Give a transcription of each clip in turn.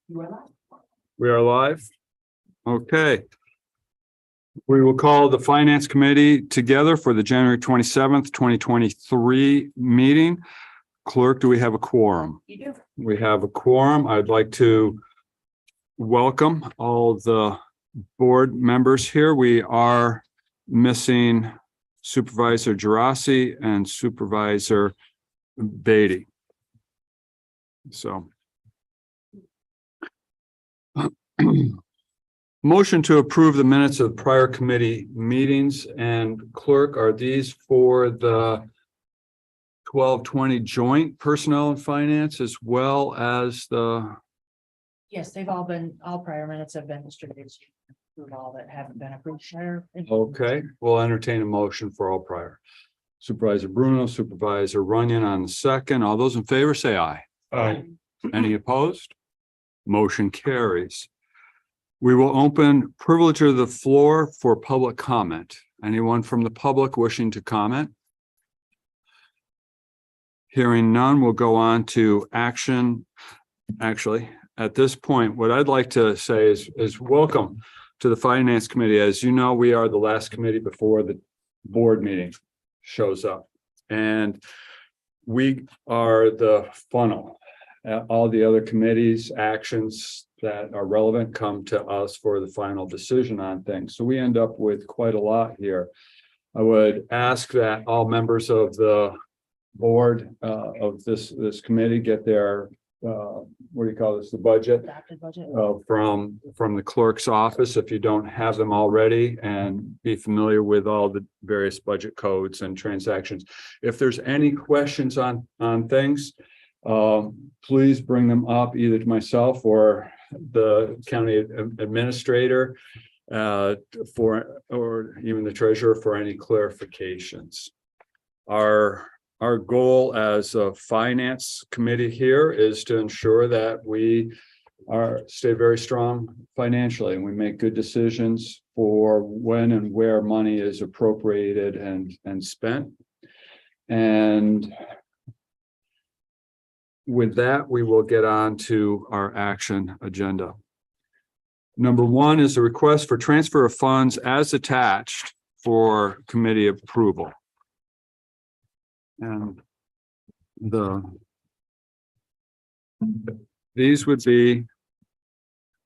We are live. Okay. We will call the Finance Committee together for the January 27th, 2023 meeting. Clerk, do we have a quorum? You do. We have a quorum. I'd like to welcome all the board members here. We are missing Supervisor Gerasi and Supervisor Beatty. So. Motion to approve the minutes of prior committee meetings. And clerk, are these for the 12/20 joint personnel and finance as well as the? Yes, they've all prior minutes have been distributed. Approve all that haven't been approved. Okay, we'll entertain a motion for all prior. Supervisor Bruno, Supervisor Runyon on the second. All those in favor say aye. Aye. Any opposed? Motion carries. We will open privilege of the floor for public comment. Anyone from the public wishing to comment? Hearing none, we'll go on to action. Actually, at this point, what I'd like to say is welcome to the Finance Committee. As you know, we are the last committee before the board meeting shows up. And we are the funnel. All the other committees' actions that are relevant come to us for the final decision on things. So we end up with quite a lot here. I would ask that all members of the board of this committee get their what do you call this? The budget from the clerk's office if you don't have them already, and be familiar with all the various budget codes and transactions. If there's any questions on things, please bring them up either to myself or the county administrator or even the treasurer for any clarifications. Our goal as a finance committee here is to ensure that we stay very strong financially and we make good decisions for when and where money is appropriated and spent. And with that, we will get on to our action agenda. Number one is a request for transfer of funds as attached for committee approval. And these would be,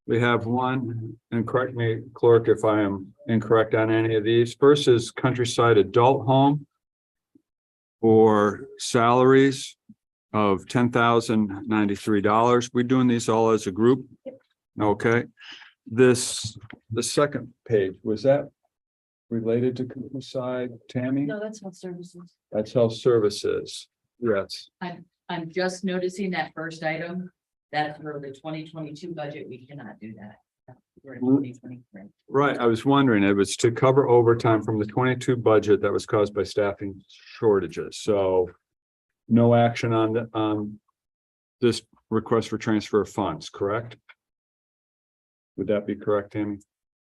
we have one, and correct me, clerk, if I am incorrect on any of these. First is Countryside Adult Home for salaries of $10,093. We're doing these all as a group. Okay. The second page, was that related to Countryside, Tammy? No, that's health services. That's health services. Yes. I'm just noticing that first item, that for the 2022 budget, we cannot do that. We're in 2023. Right. I was wondering, it was to cover overtime from the 22 budget that was caused by staffing shortages. So no action on this request for transfer of funds, correct? Would that be correct, Tammy?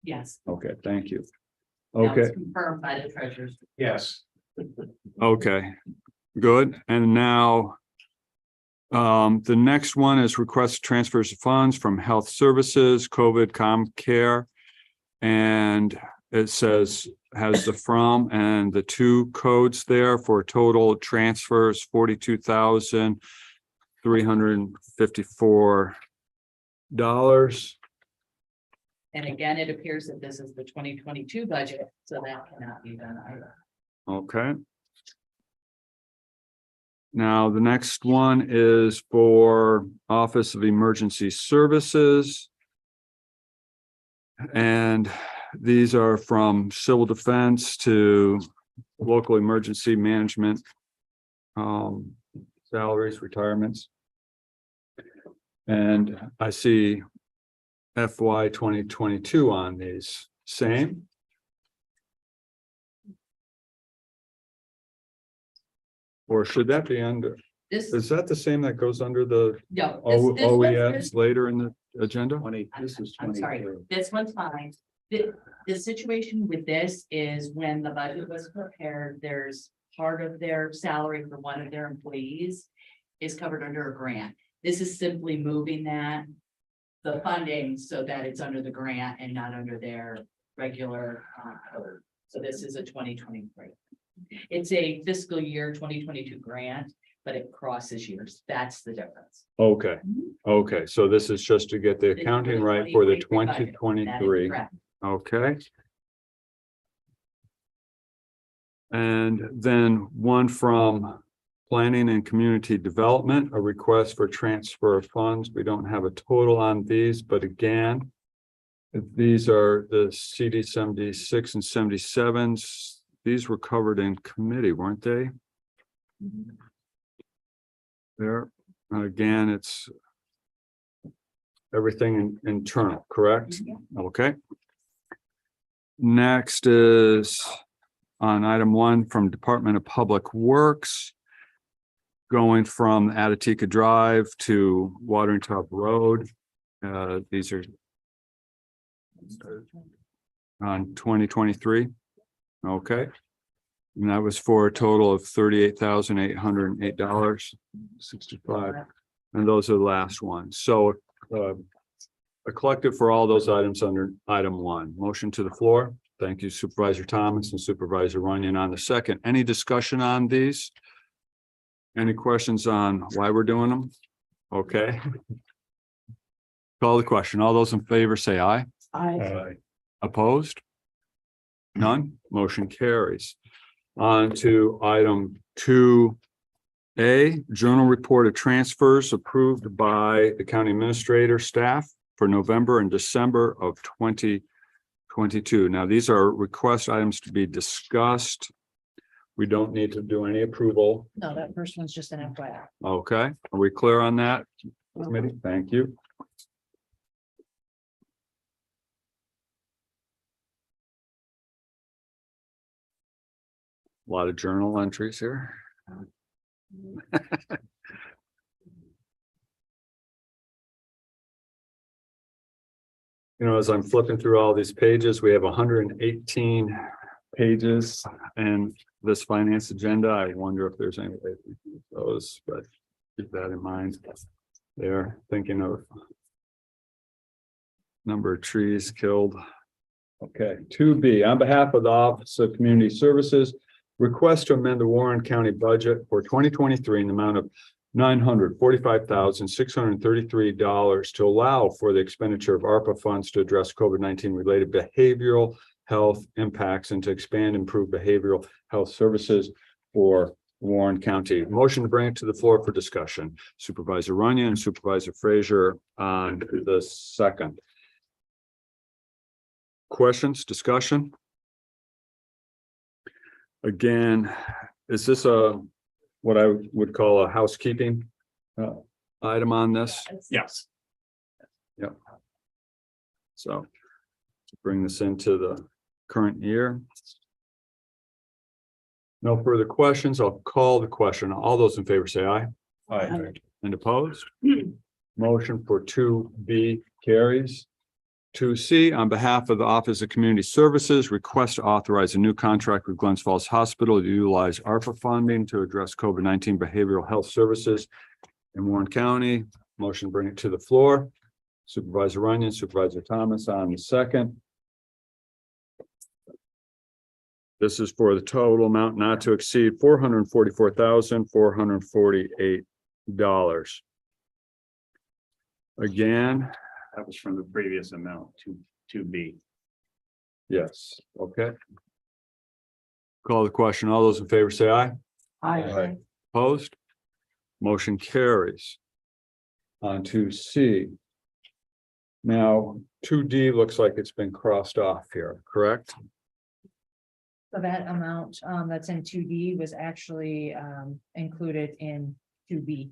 Yes. Okay, thank you. That Okay. was confirmed by the treasurers. Yes. Okay, good. And now the next one is request transfers of funds from health services, COVID, ComCare. And it says, has the from and the two codes there for total transfers, $42,354. And again, it appears that this is the 2022 budget, so that cannot be done either. Okay. Now, the next one is for Office of Emergency Services. And these are from civil defense to local emergency management, salaries, retirements. And I see FY 2022 on these. Same? Or should that be under, This, is that the same that goes under the no, OES later in the agenda? I'm sorry, this one's fine. The situation with this is when the budget was prepared, there's part of their salary for one of their employees is covered under a grant. This is simply moving that the funding so that it's under the grant and not under their regular code. So this is a 2023. It's a fiscal year 2022 grant, but it crosses years. That's the difference. Okay, okay, so this is just to get the This is accounting right for the 2023 budget. That is 2023. correct. Okay. And then one from Planning and Community Development, a request for transfer of funds. We don't have a total on these, but again, these are the CD 76 and 77s. These were covered in committee, weren't they? There, again, it's everything internal, correct? Okay. Next is on item 1 from Department of Public Works, going from Attica Drive to Watering Top Road. These are on 2023. Okay. And that was for a total of $38,808.65. And those are the last ones. So a collective for all those items under item 1. Motion to the floor. Thank you, Supervisor Thomas and Supervisor Runyon on the second. Any discussion on these? Any questions on why we're doing them? Okay. Call the question. All those in favor say aye. Aye. Opposed? None. Motion carries. On to item 2A, journal report of transfers approved by the county administrator staff for November and December of 2022. Now, these are request items to be discussed. We don't need to do any approval. No, that first one's just an FYI. Okay, are we clear on that, committee? Thank you. A lot of journal entries here. You know, as I'm flipping through all these pages, we have 118 pages in this finance agenda. I wonder if there's any way to use those, but keep that in mind. They're thinking of number of trees killed. Okay, 2B, on behalf of the Office of Community Services, request to amend the Warren County budget for 2023 in the amount of $945,633 to allow for the expenditure of ARPA funds to address COVID-19 related behavioral health impacts and to expand and improve behavioral health services for Warren County. Motion to bring it to the floor for discussion. Supervisor Runyon and Supervisor Frazier on the second. Questions, discussion? Again, is this what I would call a housekeeping item on this? Yes. Yep. So to bring this into the current year. No further questions. I'll call the question. All those in favor say aye. Aye. And opposed? Motion for 2B carries. 2C, on behalf of the Office of Community Services, request to authorize a new contract with Glens Falls Hospital to utilize ARPA funding to address COVID-19 behavioral health services in Warren County. Motion to bring it to the floor. Supervisor Runyon, Supervisor Thomas on the second. This is for the total amount not to exceed $444,448. Again, That was from the previous amount to B. yes, okay. Call the question. All those in favor say aye. Aye. Opposed? Motion carries. On to C. Now, 2D looks like it's been crossed off here, correct? So that amount that's in 2D was actually included in 2B.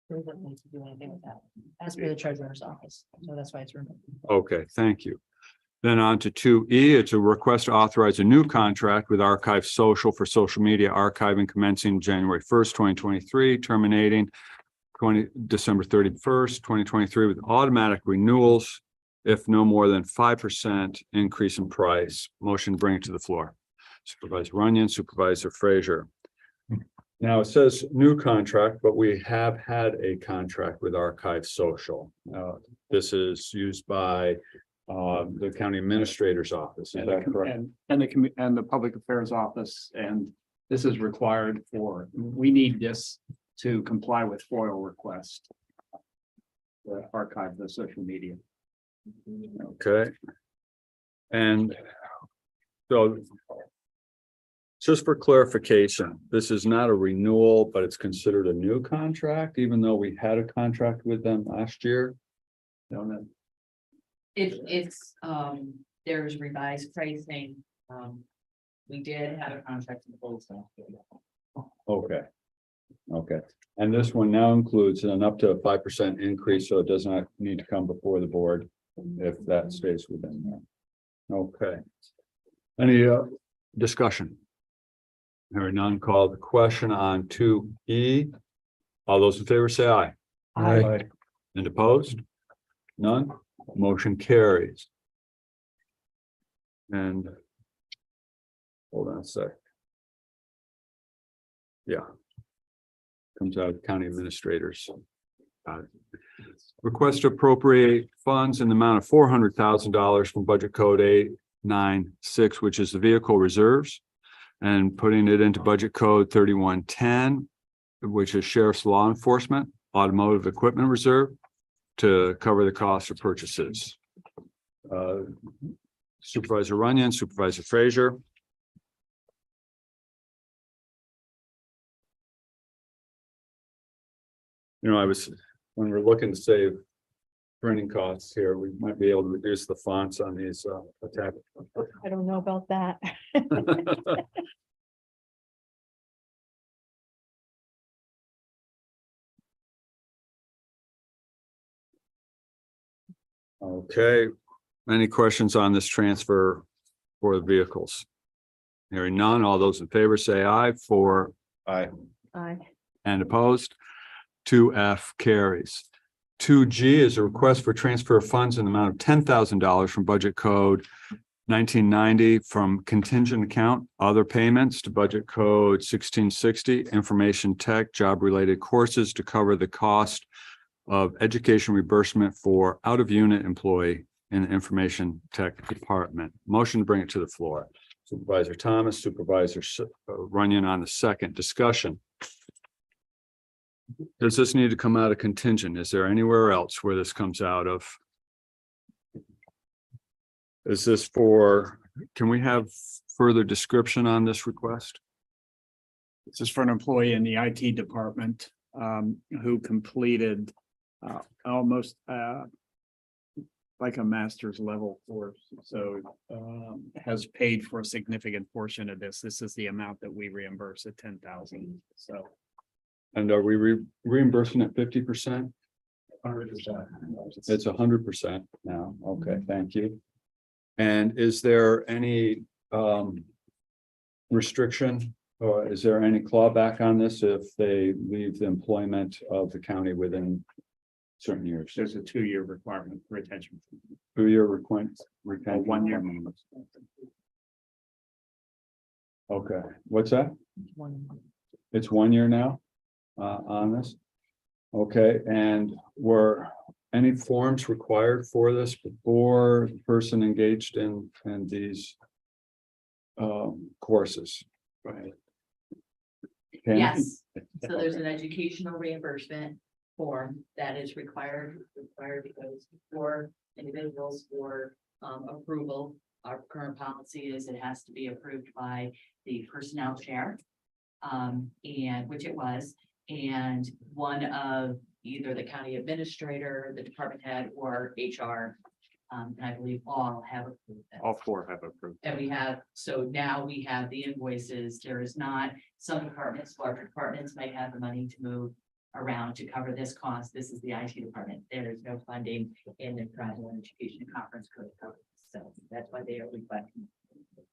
We didn't need to do anything with that. As per the treasurer's office, so that's why it's removed. Okay, thank you. Then on to 2E, it's a request to authorize a new contract with Archive Social for social media archiving commencing January 1st, 2023, terminating December 31st, 2023 with automatic renewals if no more than 5% increase in price. Motion to bring it to the floor. Supervisor Runyon, Supervisor Frazier. Now it says new contract, but we have had a contract with Archive Social. this is used by the county administrator's office. Is that correct? And the public affairs office, and this is required we need this to comply with FOIL request. To archive the social media. Okay. And so just for clarification, this is not a renewal, but it's considered a new contract, even though we had a contract with them last year. It's, there's revised pricing. We did have a contract in the full stuff. Okay. Okay, and this one now includes an up to a 5% increase, so it does not need to come before the board if that stays within there. Okay. Any discussion? Hearing none, call the question on 2E. All those in favor say aye. Aye. And opposed? None. Motion carries. And hold on a sec. Yeah. Comes out of county administrators. Request to appropriate funds in the amount of $400,000 from budget code 896, which is the vehicle reserves, and putting it into budget code 3110, which is sheriff's law enforcement automotive equipment reserve, to cover the cost of purchases. Supervisor Runyon, Supervisor Frazier. You know, when we're looking to save printing costs here, we might be able to reduce the fonts on these attack. I don't know about that. Okay, any questions on this transfer for the vehicles? Hearing none, all those in favor say aye. For aye. Aye. And opposed? 2F carries. 2G is a request for transfer of funds in the amount of $10,000 from budget code 1990 from contingent account, other payments, to budget code 1660, information tech, job-related courses, to cover the cost of education reimbursement for out-of-unit employee in the information tech department. Motion to bring it to the floor. Supervisor Thomas, Supervisor Runyon on the second. Discussion. Does this need to come out of contingent? Is there anywhere else where this comes out of? Is this for, can we have further description on this request? This is for an employee in the IT department who completed almost like a master's level course. So has paid for a significant portion of this. This is the amount that we reimburse at 10,000. So. And are we reimbursing at 50%? 100%. It's 100% now. Okay, thank you. And is there any restriction, or is there any clawback on this if they leave the employment of the county within certain years? There's a 2-year requirement for retention. 2-year requirement? 1 year. Okay, what's that? One. It's 1 year now on this? Okay, and were any forms required for this before the person engaged in these courses? Right. Yes, so there's an educational reimbursement form that is required because for individuals for approval, our current policy is it has to be approved by the personnel chair. And which it was, and one of either the county administrator, the department head, or HR. And I believe all have approved that. All 4 have approved. And we have, so now we have the invoices. There is not, some departments, larger departments might have the money to move around to cover this cost. This is the IT department. There is no funding in the Tribal Education Conference code. So that's why they are requesting.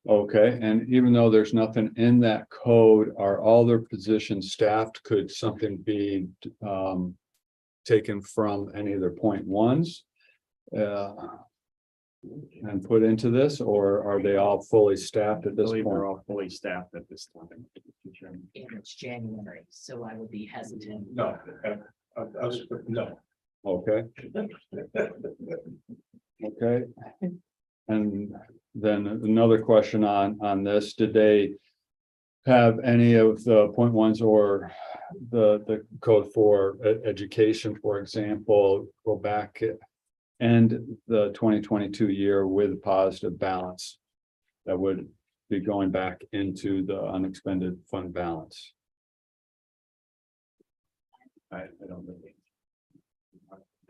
Okay, and even though there's nothing in that code, are all their positions staffed? Could something be taken from any of their point ones and put into this, or are they all fully staffed at I this believe point? they're all fully staffed at this time. And it's January, so I would be hesitant. No, no. Okay. Okay. And then another question on this, did they have any of the point ones or the code for education, for example, go back and the 2022 year with a positive balance that would be going back into the unexpended fund balance? I don't really.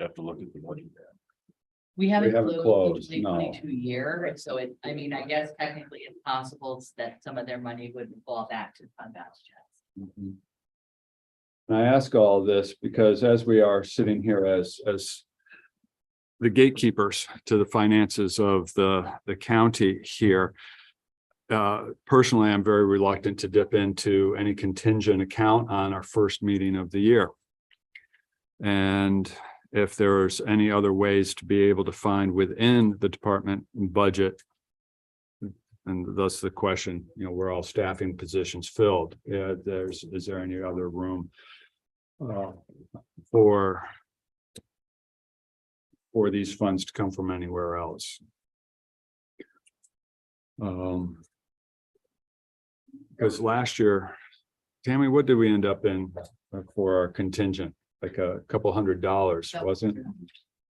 Have to look at the budget. We haven't haven't closed closed, the no. 2022 year, so it, I mean, I guess technically it's possible that some of their money would fall back to fund balance checks. Mhm. And I ask all of this because as we are sitting here as the gatekeepers to the finances of the county here, personally, I'm very reluctant to dip into any contingent account on our first meeting of the year. And if there's any other ways to be able to find within the department budget, and thus the question, we're all staffing positions filled. Yeah, is there any other room for these funds to come from anywhere else? Because last year, Tammy, what did we end up in for our contingent? Like a couple $100, wasn't it?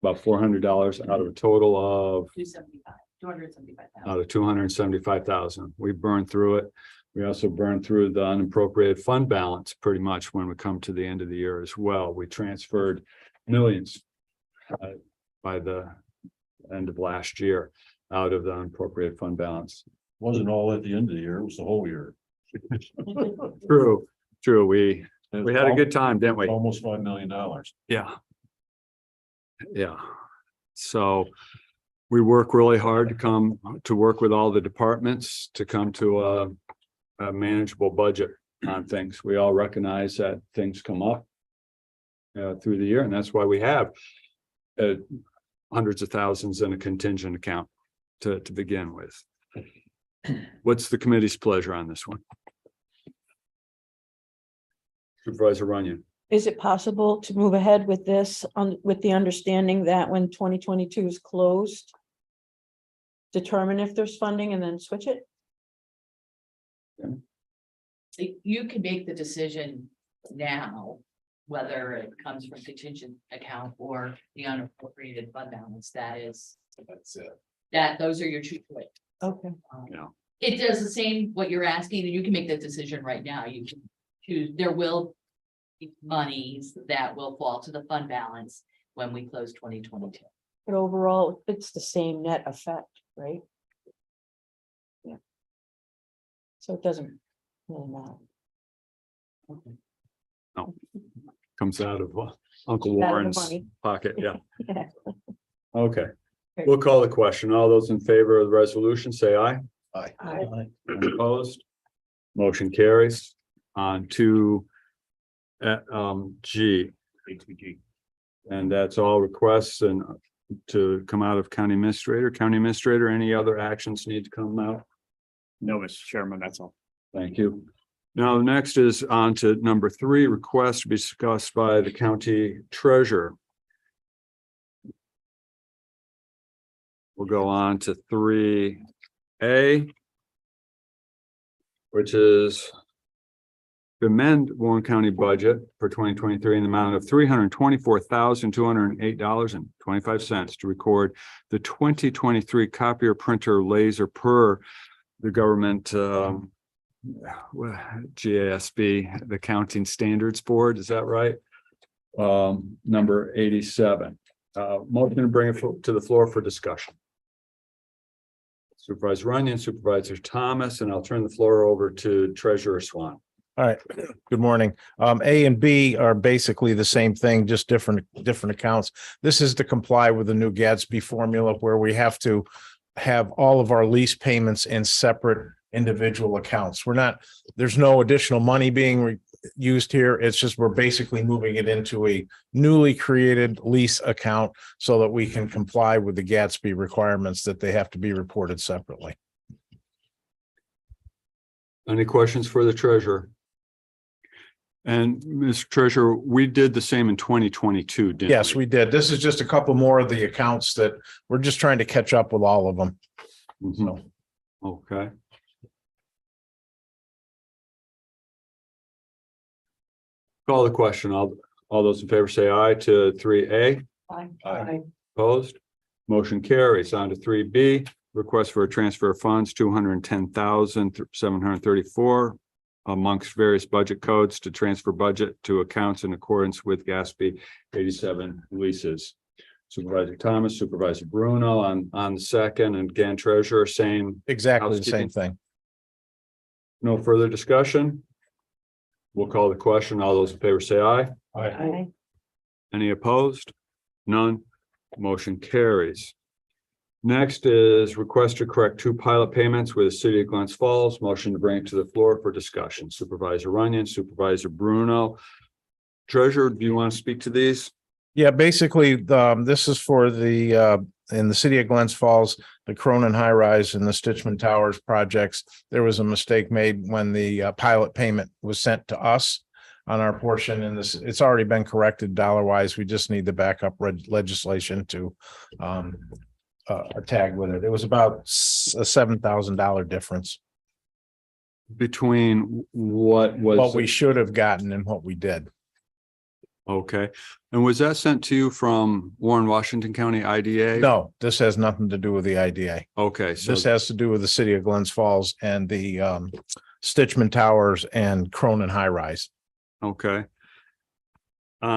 About $400 out of a total of 275,000. out of 275,000. We burned through it. We also burned through the unappropriated fund balance pretty much when we come to the end of the year as well. We transferred millions by the end of last year out of the unappropriated fund balance. Wasn't all at the end of the year, it was the whole year. True. We had a good time, didn't we? Almost $5 million. Yeah. Yeah. So we work really hard to come to work with all the departments to come to a manageable budget on things. We all recognize that things come up through the year, and that's why we have hundreds of thousands in a contingent account to begin with. What's the committee's pleasure on this one? Supervisor Runyon. Is it possible to move ahead with this with the understanding that when 2022 is closed, determine if there's funding and then switch it? You can make the decision now, whether it comes from contingent account or the unappropriated fund balance. That's it. Those are your two choices. Okay. Yeah. It does the same, what you're asking, and you can make that decision right now. You can choose, there will be monies that will fall to the fund balance when we close 2022. But overall, it's the same net effect, right? Yeah. So it doesn't really matter. No. Comes out of Uncle Out of the Warren's money. pocket, yeah. Yeah. Okay, we'll call the question. All those in favor of the resolution, say aye. Aye. Any opposed? Motion carries. On to G, ATG. and that's all requests and to come out of county administrator. County administrator, any other actions need to come out? No, Mr. Chairman, that's all. Thank you. Now, next is on to number 3, request to be discussed by the county treasurer. We'll go on to 3A, which is to amend Warren County budget for 2023 in the amount of $324,208.25 to record the 2023 copier printer laser per the government GASB, the Accounting Standards Board, is that right? Number 87. Motion to bring it to the floor for discussion. Supervisor Runyon, Supervisor Thomas, and I'll turn the floor over to Treasurer Swan. All right, good morning. A and B are basically the same thing, just different accounts. This is to comply with the new Gatsby formula where we have to have all of our lease payments in separate individual accounts. There's no additional money being used here. It's just we're basically moving it into a newly created lease account so that we can comply with the Gatsby requirements that they have to be reported separately. Any questions for the treasurer? And Mr. Treasurer, we did the same in 2022, didn't we? Yes, we did. This is just a couple more of the accounts that we're just trying to catch up with all of them. Mhm. Okay. Call the question. All those in favor say aye to 3A. Aye. Opposed? Motion carries. On to 3B, request for a transfer of funds, 210,734 amongst various budget codes to transfer budget to accounts in accordance with Gatsby 87 leases. Supervisor Thomas, Supervisor Bruno on the second, and again, Treasurer, same. Exactly the same thing. No further discussion? We'll call the question. All those in favor say aye. Aye. Any opposed? None. Motion carries. Next is request to correct 2 pilot payments with the city of Glens Falls. Motion to bring it to the floor for discussion. Supervisor Runyon, Supervisor Bruno. Treasurer, do you want to speak to these? Yeah, basically, this is for the, in the city of Glens Falls, the Cronin High Rise and the Stitchman Towers projects. There was a mistake made when the pilot payment was sent to us on our portion, and this, it's already been corrected dollar wise. We just need the backup legislation to tag with it. It was about a $7,000 difference. Between what was? What we should have gotten and what we did. Okay. And was that sent to you from Warren, Washington County IDA? No, this has nothing to do with the IDA. Okay, so This has to do with the city of Glens Falls and the Stitchman Towers and Cronin High Rise. okay.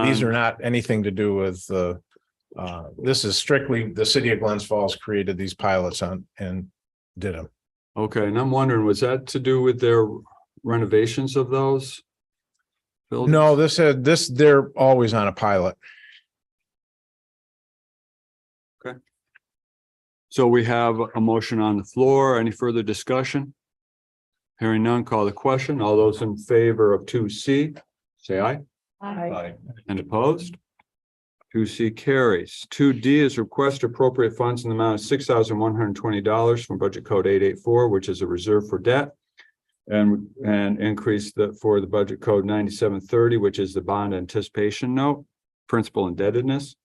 These are not anything to do with this is strictly the city of Glens Falls created these pilots on and did them. Okay, and I'm wondering, was that to do with their renovations of those buildings? No, they're always on a pilot. So we have a motion on the floor. Any further discussion? Hearing none, call the question. All those in favor of 2C, say aye. Aye. And opposed? 2C carries. 2D is request to appropriate funds in the amount of $6,120 from budget code 884, which is a reserve for debt. And increase for the budget code 9730, which is the bond anticipation note, principal indebtedness.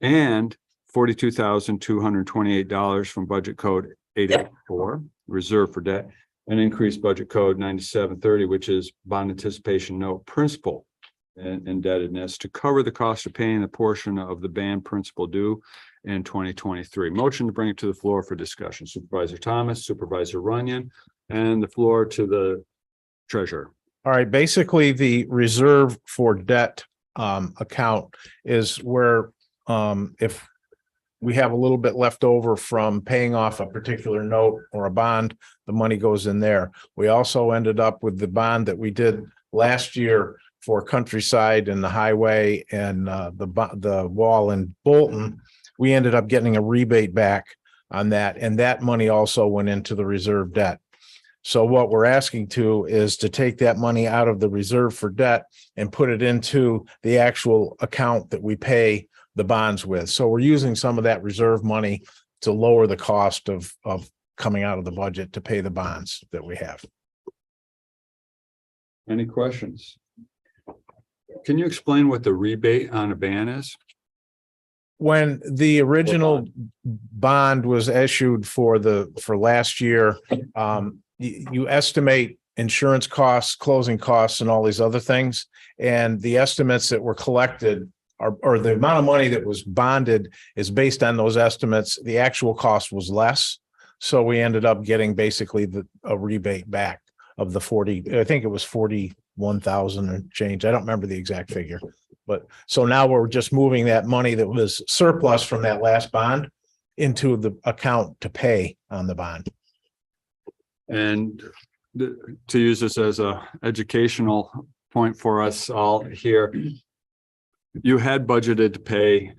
And $42,228 from budget code 884, reserve for debt, and increased budget code 9730, which is bond anticipation note, principal and indebtedness to cover the cost of paying the portion of the band principal due in 2023. Motion to bring it to the floor for discussion. Supervisor Thomas, Supervisor Runyon, and the floor to the treasurer. All right, basically the reserve for debt account is where if we have a little bit left over from paying off a particular note or a bond, the money goes in there. We also ended up with the bond that we did last year for Countryside and the highway and the wall in Bolton. We ended up getting a rebate back on that, and that money also went into the reserve debt. So what we're asking is to take that money out of the reserve for debt and put it into the actual account that we pay the bonds with. So we're using some of that reserve money to lower the cost of coming out of the budget to pay the bonds that we have. Any questions? Can you explain what the rebate on a ban is? When the original bond was issued for last year, you estimate insurance costs, closing costs, and all these other things. And the estimates that were collected or the amount of money that was bonded is based on those estimates. The actual cost was less. So we ended up getting basically a rebate back of the 40, I think it was 41,000 and change. I don't remember the exact figure. But so now we're just moving that money that was surplus from that last bond into the account to pay on the bond. And to use this as a educational point for us all here, you had budgeted to pay,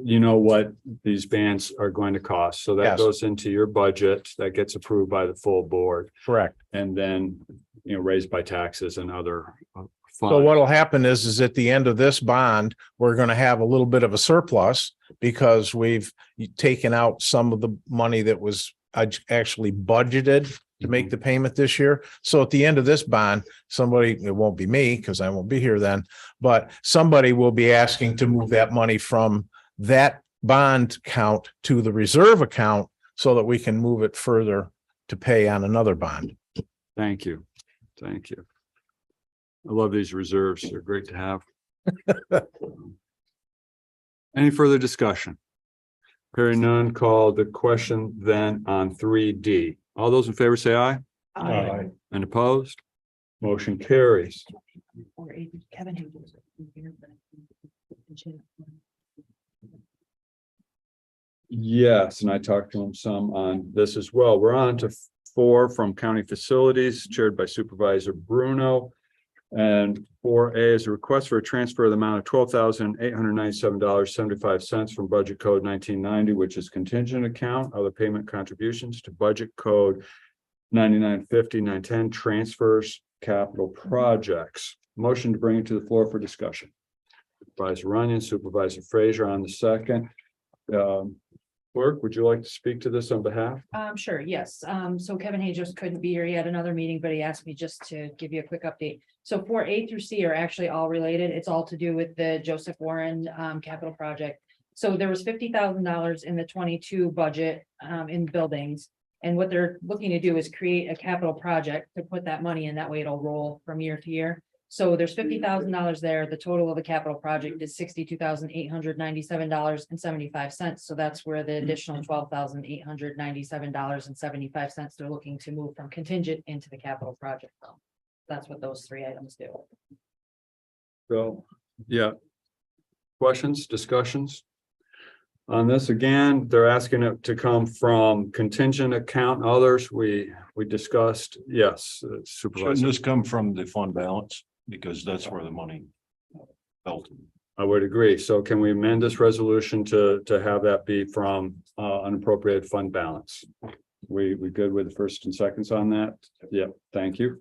you know what these bands are going to cost. So that Yes. goes into your budget, that gets approved by the full board, Correct. and then, raised by taxes and other funds. So what'll happen is at the end of this bond, we're going to have a little bit of a surplus because we've taken out some of the money that was actually budgeted to make the payment this year. So at the end of this bond, somebody, it won't be me because I won't be here then, but somebody will be asking to move that money from that bond count to the reserve account so that we can move it further to pay on another bond. Thank you. Thank you. I love these reserves. They're great to have. Any further discussion? Hearing none, call the question then on 3D. All those in favor say aye. Aye. And opposed? Motion carries. Or Kevin. Yes, and I talked to him some on this as well. We're on to 4 from County Facilities chaired by Supervisor Bruno. And 4A is a request for a transfer of the amount of $12,897.75 from budget code 1990, which is contingent account, other payment contributions to budget code 9950-910 transfers capital projects. Motion to bring it to the floor for discussion. Supervisor Runyon, Supervisor Frazier on the second. Clerk, would you like to speak to this on behalf? Sure, yes. So Kevin Hayes just couldn't be here. He had another meeting, but he asked me just to give you a quick update. So 4A through C are actually all related. It's all to do with the Joseph Warren capital project. So there was $50,000 in the 22 budget in buildings. And what they're looking to do is create a capital project to put that money in. That way it'll roll from year to year. So there's $50,000 there. The total of the capital project is $62,897.75. So that's where the additional $12,897.75 they're looking to move from contingent into the capital project. That's what those 3 items do. So, yeah. Questions, discussions? On this again, they're asking it to come from contingent account and others. We discussed, yes, Shouldn't Supervisor. this come from the fund balance? Because that's where the money felt. I would agree. So can we amend this resolution to have that be from unappropriated fund balance? We good with the first and seconds on that? Yep, thank you.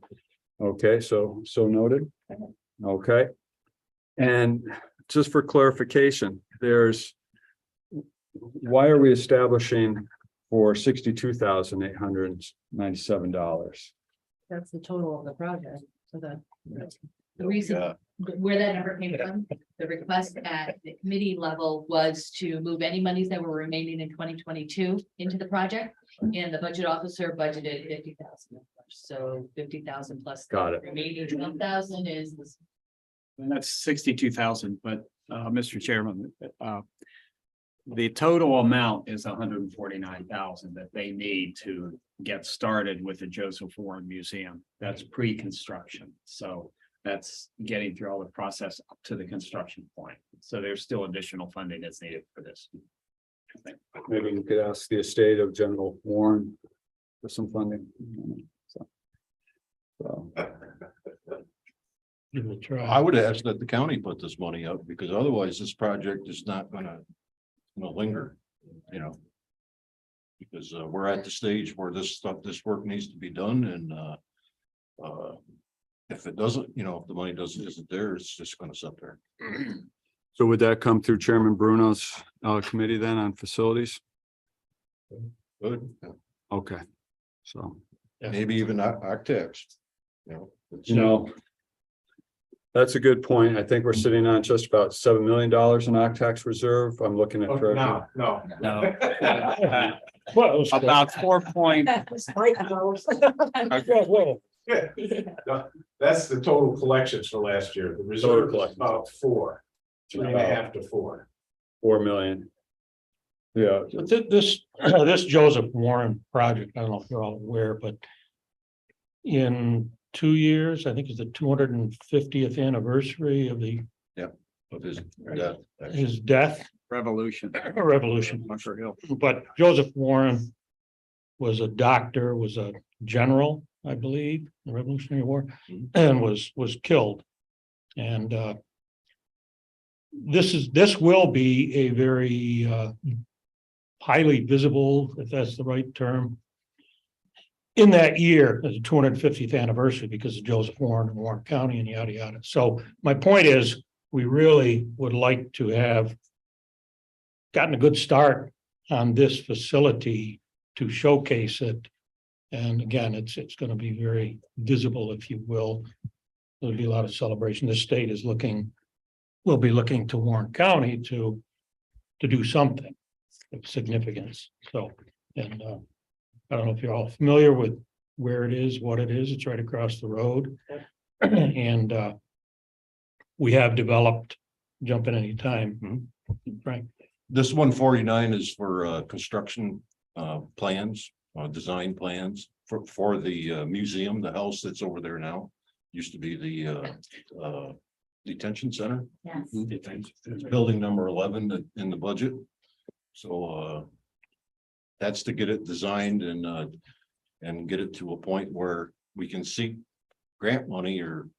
Okay, so noted. Okay. And just for clarification, why are we establishing for $62,897? That's the total of the project. So the reason Where that number came from, the request at the committee level was to move any monies that were remaining in 2022 into the project. And the budget officer budgeted 50,000. So 50,000 plus. Got it. Remaining 12,000 is this. And that's 62,000, but Mr. Chairman, the total amount is 149,000 that they need to get started with the Joseph Warren Museum. That's pre-construction. So that's getting through all the process up to the construction point. So there's still additional funding that's needed for this. Maybe we could ask the estate of General Warren for some funding. So. I would ask that the county put this money up because otherwise this project is not gonna linger, because we're at the stage where this work needs to be done and if it doesn't, if the money isn't there, it's just gonna sit there. So would that come through Chairman Bruno's committee then on facilities? Good. Okay, so. Maybe even architects, That's a good point. I think we're sitting on just about $7 million in OCTAX reserve. I'm looking at. No. Well, About 4 point. that's the total collections for last year. The reserve was about 4, 3.5 to 4. 4 million. Yeah, This Joseph Warren project, I don't know if you're all aware, but in 2 years, I think it's the 250th anniversary of of his death. Revolution. Revolution. Bunker Hill. But Joseph Warren was a doctor, was a general, I believe, in the Revolutionary War, and was killed. And this will be a very highly visible, if that's the right term, in that year, as a 250th anniversary, because of Joseph Warren and Warren County and yada yada. So my point is, we really would like to have gotten a good start on this facility to showcase it And again, it's gonna be very visible, if you will. There'll be a lot of celebration. The state is will be looking to Warren County to do something of significance. So, and I don't know if you're all familiar with where it is, what it is. It's right across the road. And we have developed, jump in any time, Frank. This 149 is for construction plans, design plans for the museum, the house that's over there now. Used to be the detention center. Yes. It's building number 11 in the budget. So that's to get it designed and get it to a point where we can seek grant money or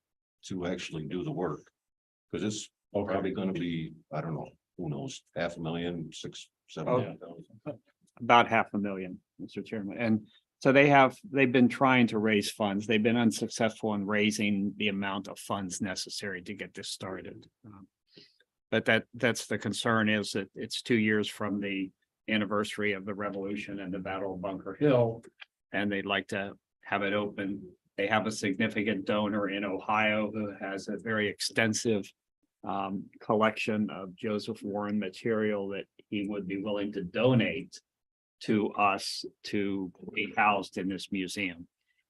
to actually do the work. Because it's probably going to be, I don't know, who knows, 500,000, 600,000, 700,000. About 500,000, Mr. Chairman. And so they've been trying to raise funds. They've been unsuccessful in raising the amount of funds necessary to get this started. But that's the concern, is that it's 2 years from the anniversary of the revolution and the Battle of Bunker Hill. And they'd like to have it open. They have a significant donor in Ohio who has a very extensive collection of Joseph Warren material that he would be willing to donate to us to be housed in this museum.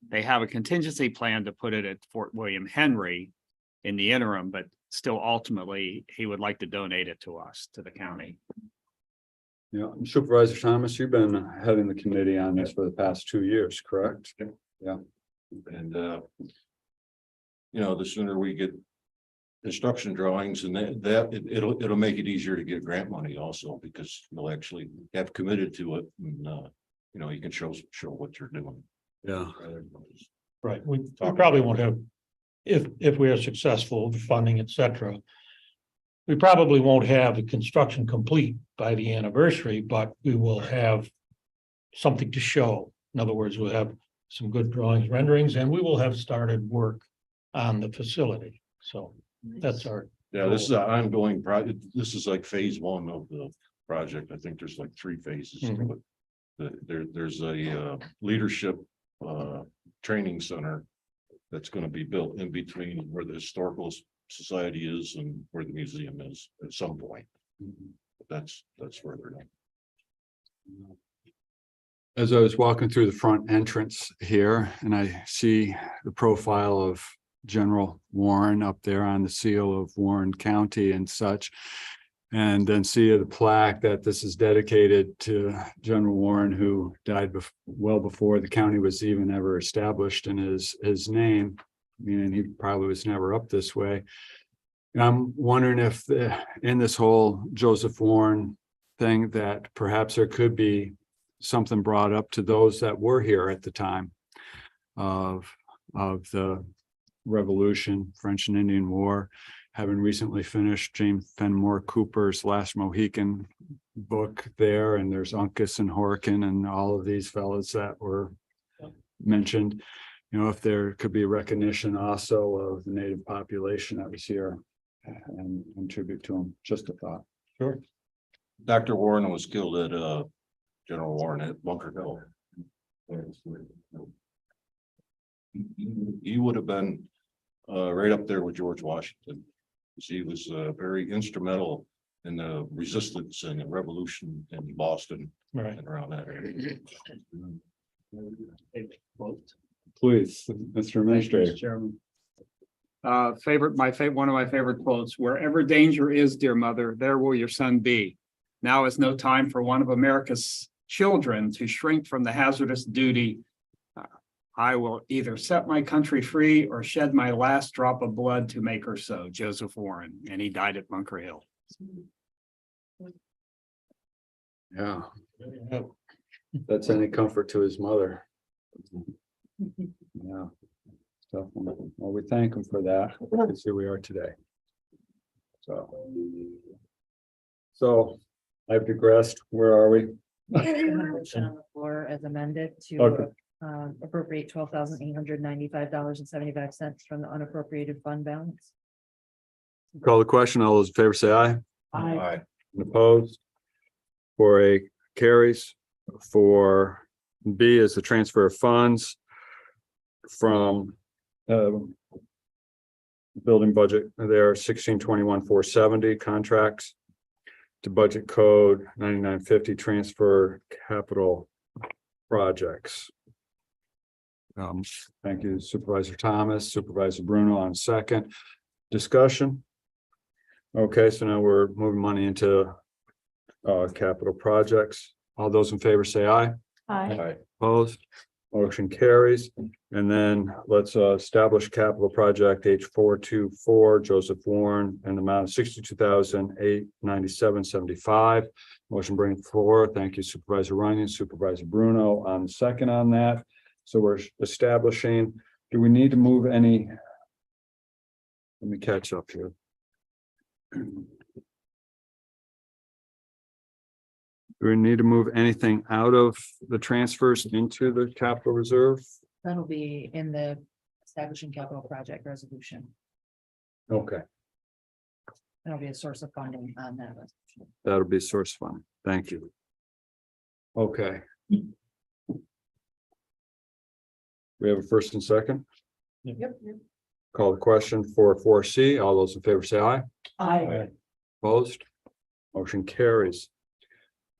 They have a contingency plan to put it at Fort William Henry in the interim, but still ultimately he would like to donate it to us, to the county. Yeah, Supervisor Thomas, you've been heading the committee on this for the past 2 years, correct? Yeah. And the sooner we get construction drawings and it'll make it easier to get grant money also, because you'll actually have committed to it and you can show what you're doing. Yeah. Right, we probably won't have, if we are successful, the funding, et cetera. We probably won't have the construction complete by the anniversary, but we will have something to show. In other words, we'll have some good drawings, renderings, and we will have started work on the facility. So that's our. Yeah, this is an ongoing project. This is like phase 1 of the project. I think there's like 3 phases to it. There's a leadership training center that's going to be built in between where the historical society is and where the museum is at some point. That's further down. As I was walking through the front entrance here, and I see the profile of General Warren up there on the seal of Warren County and such, and then see the plaque that this is dedicated to General Warren, who died well before the county was even ever established in his name. Meaning he probably was never up this way. I'm wondering if in this whole Joseph Warren thing that perhaps there could be something brought up to those that were here at the time of the Revolution, French and Indian War, having recently finished James Fenimore Cooper's Last Mohican book there, and there's Uncas and Horkin and all of these fellows that were mentioned. If there could be recognition also of the native population that was here and tribute to them. Just a thought. Sure. Dr. Warren was killed at General Warren at Bunker Hill. He would have been right up there with George Washington. He was very instrumental in the resistance and the revolution in Boston Right. and around that area. Please, Mr. Administrator. Chairman. One of my favorite quotes: "Wherever danger is, dear mother, there will your son be. Now is no time for one of America's children to shrink from the hazardous duty. I will either set my country free or shed my last drop of blood to make her so." Joseph Warren, and he died at Bunker Hill. Yeah, that's any comfort to his mother. Yeah. Tough one. Well, we thank him for that, because here we are today. So I've digressed. Where are we? Motion on the floor as amended Okay. to appropriate $12,895.75 from the unappropriated fund balance. Call the question. All those in favor say aye. Aye. And opposed? For a carries for B is the transfer of funds from building budget there, 1621,470 contracts to budget code 9950 transfer capital projects. Thank you Supervisor Thomas, Supervisor Bruno on second. Discussion. Okay, so now we're moving money into capital projects. All those in favor say aye. Aye. Opposed, motion carries. And then let's establish capital project H424 Joseph Warren and the amount of 62,897.75. Motion bring forward. Thank you Supervisor Runyon, Supervisor Bruno on the second on that. So we're establishing, do we need to move any? Let me catch up here. Do we need to move anything out of the transfers into the capital reserve? That'll be in the establishing capital project resolution. Okay, That'll be a source of funding on that resolution. that'll be source fund. Thank you. Okay. We have a first and second. Yep. Call the question for 4C. All those in favor say aye. Aye. Opposed? Motion carries.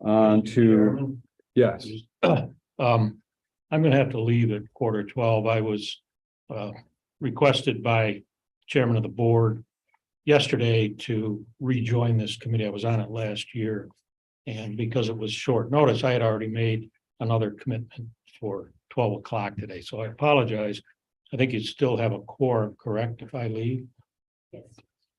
On to, yes, I'm gonna have to leave at 11:45. I was requested by chairman of the board yesterday to rejoin this committee. I was on it last year. And because it was short notice, I had already made another commitment for 12 o'clock today. So I apologize. I think you still have a quorum, correct, if I leave? Yes.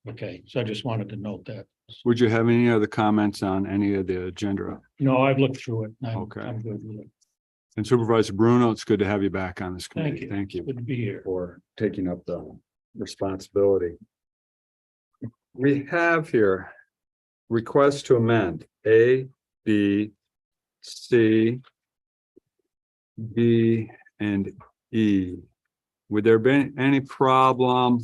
Okay, so I just wanted to note that. would you have any other comments on any of the agenda? No, I've looked through it. Okay. I'm good with it. And Supervisor Bruno, it's good to have you back on this committee. you. Thank you Good to be here. for taking up the responsibility. We have here request to amend A, B, C, D, and E. Would there be any problem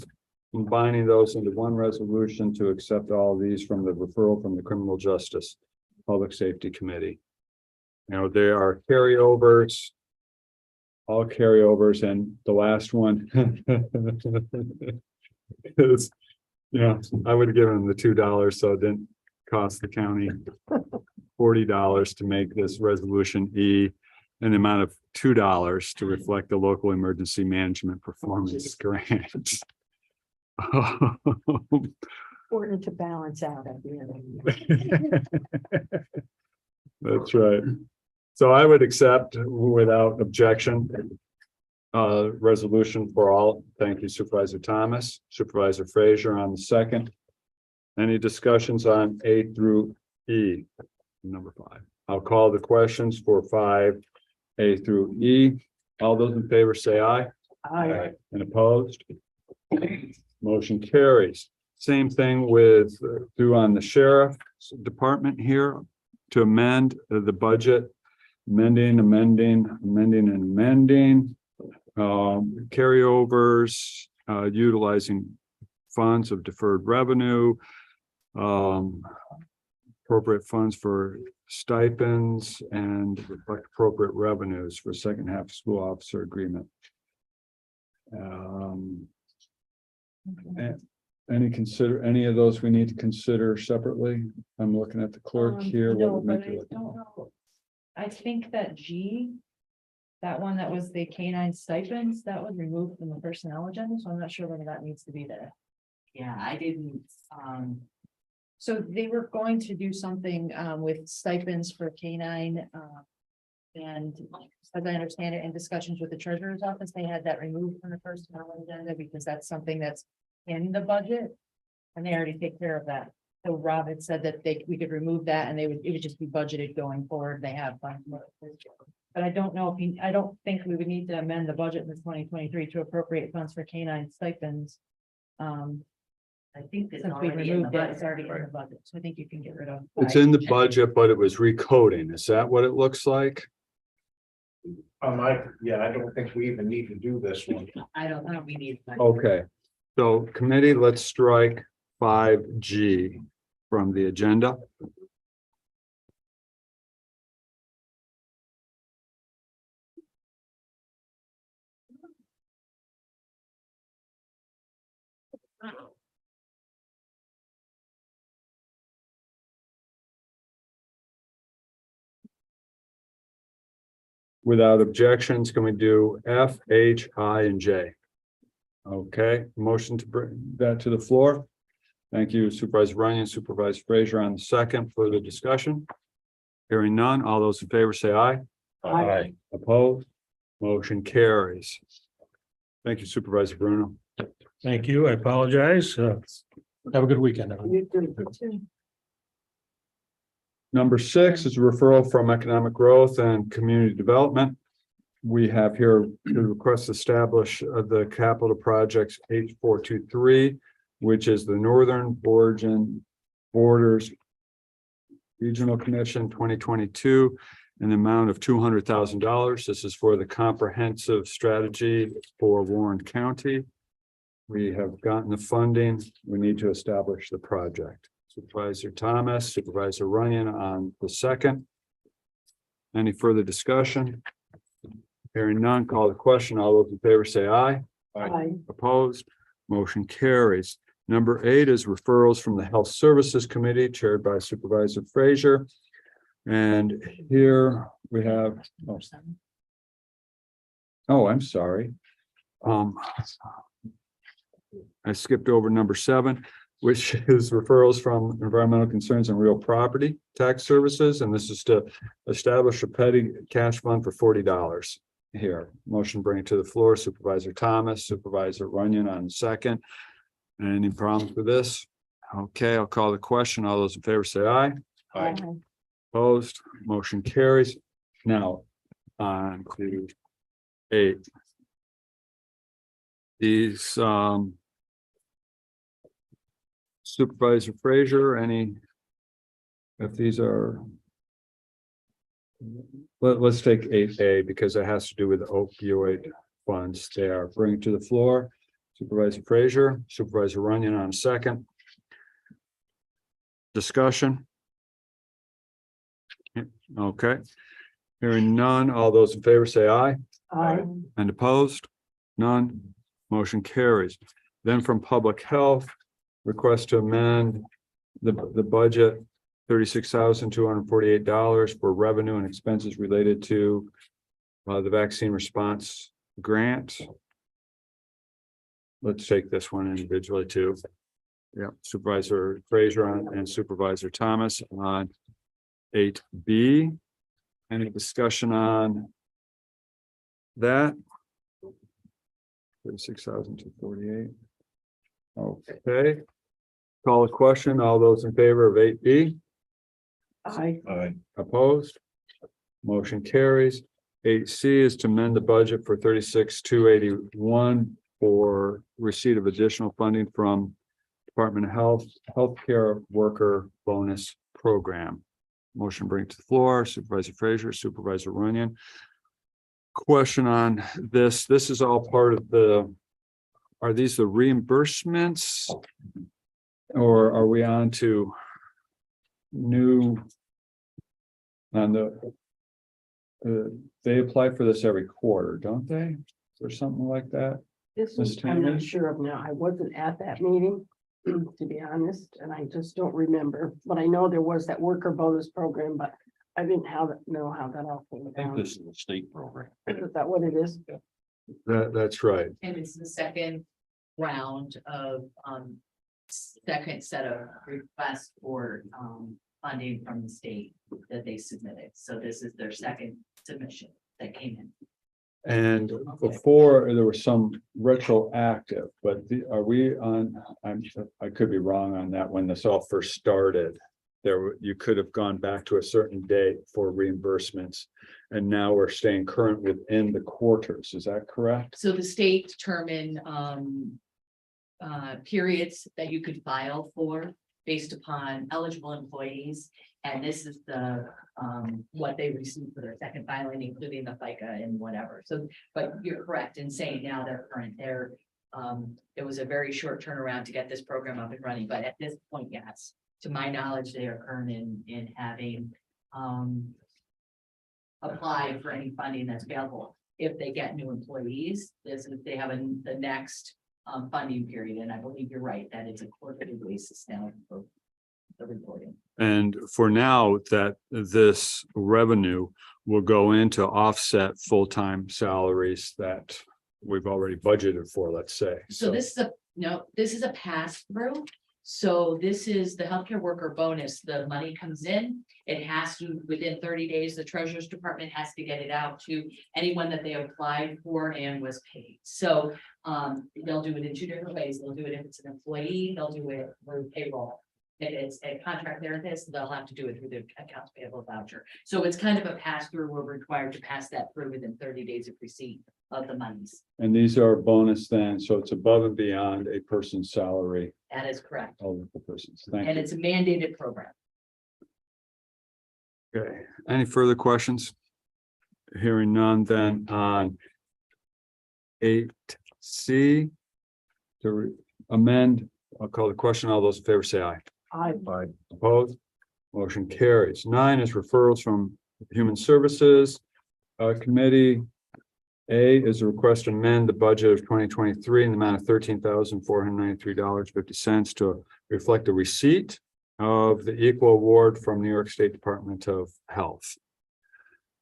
combining those into one resolution to accept all of these from the referral from the Criminal Justice Public Safety Committee? You know, there are carryovers, all carryovers, and the last one is, yeah, I would have given them the $2, so it didn't cost the county $40 to make this resolution E, an amount of $2 to reflect the local emergency management performance grant. Important to balance out at the end. That's right. So I would accept without objection. Resolution for all. Thank you Supervisor Thomas, Supervisor Frazier on the second. Any discussions on A through E? Number 5. I'll call the questions for 5A through E. All those in favor say aye. Aye. And opposed? Motion carries. Same thing with through on the sheriff's department here to amend the budget, amending. Carryovers, utilizing funds of deferred revenue, appropriate funds for stipends and reflect appropriate revenues for second half school officer agreement. Any of those we need to consider separately? I'm looking at the clerk here. No, What would but make I you- don't know. I think that G, that one that was the K-9 stipends, that was removed from the personnel agenda, so I'm not sure whether that needs to be there. Yeah, I didn't, So they were going to do something with stipends for K-9. And as I understand it, in discussions with the treasurer's office, they had that removed from the personnel agenda because that's something that's in the budget. And they already take care of that. So Rob had said that we could remove that and it would just be budgeted going forward. They have funds. But I don't know if I don't think we would need to amend the budget in 2023 to appropriate funds for K-9 stipends. I think it's Since we already in the removed it, it's budget. already in the budget, so I think you can get rid of. It's in the budget, but it was recoding. Is that what it looks like? I don't think we even need to do this one. I don't know, we need. Okay, so committee, let's strike 5G from the agenda. Without objections, can we do F, H, I, and J? Okay, motion to bring that to the floor. Thank you Supervisor Runyon, Supervisor Frazier on the second. Further discussion? Hearing none, all those in favor say aye. Aye. Opposed? Motion carries. Thank you Supervisor Bruno. Thank you. I apologize. Have a good weekend. everyone. Number 6 is a referral from Economic Growth and Community Development. We have here the request to establish the capital projects H423, which is the Northern Borders Regional Commission 2022, in the amount of $200,000. This is for the comprehensive strategy for Warren County. We have gotten the funding. We need to establish the project. Supervisor Thomas, Supervisor Runyon on the second. Any further discussion? Hearing none, call the question. All those in favor say aye. Aye. Opposed? Motion carries. Number 8 is referrals from the Health Services Committee chaired by Supervisor Frazier. And here we have, oh, I'm sorry. I skipped over number 7, which is referrals from environmental concerns and real property tax services. And this is to establish a petty cash fund for $40 here. Motion bring it to the floor. Supervisor Thomas, Supervisor Runyon on second. Any problems with this? Okay, I'll call the question. All those in favor say aye. Aye. Opposed, motion carries. Now, on to 8. These, Supervisor Frazier, if these are. Let's take 8A because it has to do with the opioid funds there. Bring it to the floor. Supervisor Frazier, Supervisor Runyon on second. Discussion. Okay. Hearing none, all those in favor say aye. Aye. And opposed? None. Motion carries. Then from Public Health, request to amend the budget, $36,248 for revenue and expenses related to the vaccine response grant. Let's take this one individually too. Yeah, Supervisor Frazier and Supervisor Thomas on 8B. Any discussion on that? 36,248. Okay. Call a question. All those in favor of 8B? Aye. Aye. Opposed? Motion carries. 8C is to amend the budget for 36,281 for receipt of additional funding from Department of Health, Healthcare Worker Bonus Program. Motion bring to the floor. Supervisor Frazier, Supervisor Runyon. Question on this. This is all part of are these the reimbursements? Or are we on to new? They apply for this every quarter, don't they? Or something like that? This Ms. one, I'm Tammy? not sure of now. I wasn't at that meeting, to be honest, and I just don't remember. But I know there was that worker bonus program, but I didn't know how that all came I think about. this is a state program. Is that what it is? That's right. And it's the second round of, second set of requests for, funding from the state that they submitted. So this is their second submission that came in. And before there was some retroactive, but are we on, I could be wrong on that when this all first started. You could have gone back to a certain date for reimbursements. And now we're staying current within the quarters. Is that correct? So the state determined, periods that you could file for based upon eligible employees. And this is the, what they received for their second filing, including the FICA and whatever. So, but you're correct in saying now they're current. It was a very short turnaround to get this program up and running, but at this point, yes, to my knowledge, they are current in having, applied for any funding that's available. If they get new employees, they have the next funding period, and I believe you're right, that it's a quarterly basis now for the reporting. And for now, that this revenue will go into offset full-time salaries that we've already budgeted for, let's say. So this is this is a pass through. So this is the healthcare worker bonus. The money comes in. It has to, within 30 days, the treasurer's department has to get it out to anyone that they applied for and was paid. So they'll do it in two different ways. They'll do it if it's an employee, they'll do it through payroll. If it's a contract therapist, they'll have to do it through the accounts payable voucher. So it's kind of a pass through. We're required to pass that through within 30 days of receipt of the monies. And these are bonus then, so it's above and beyond a person's salary That is correct. of the person's. Thank And you. it's a mandated program. Okay, any further questions? Hearing none, then on 8C to amend, I'll call the question. All those in favor say aye. I, Opposed? Motion carries. 9 is referrals from Human Services Committee. A is a request to amend the budget of 2023 in the amount of $13,493.50 to reflect the receipt of the equal award from New York State Department of Health.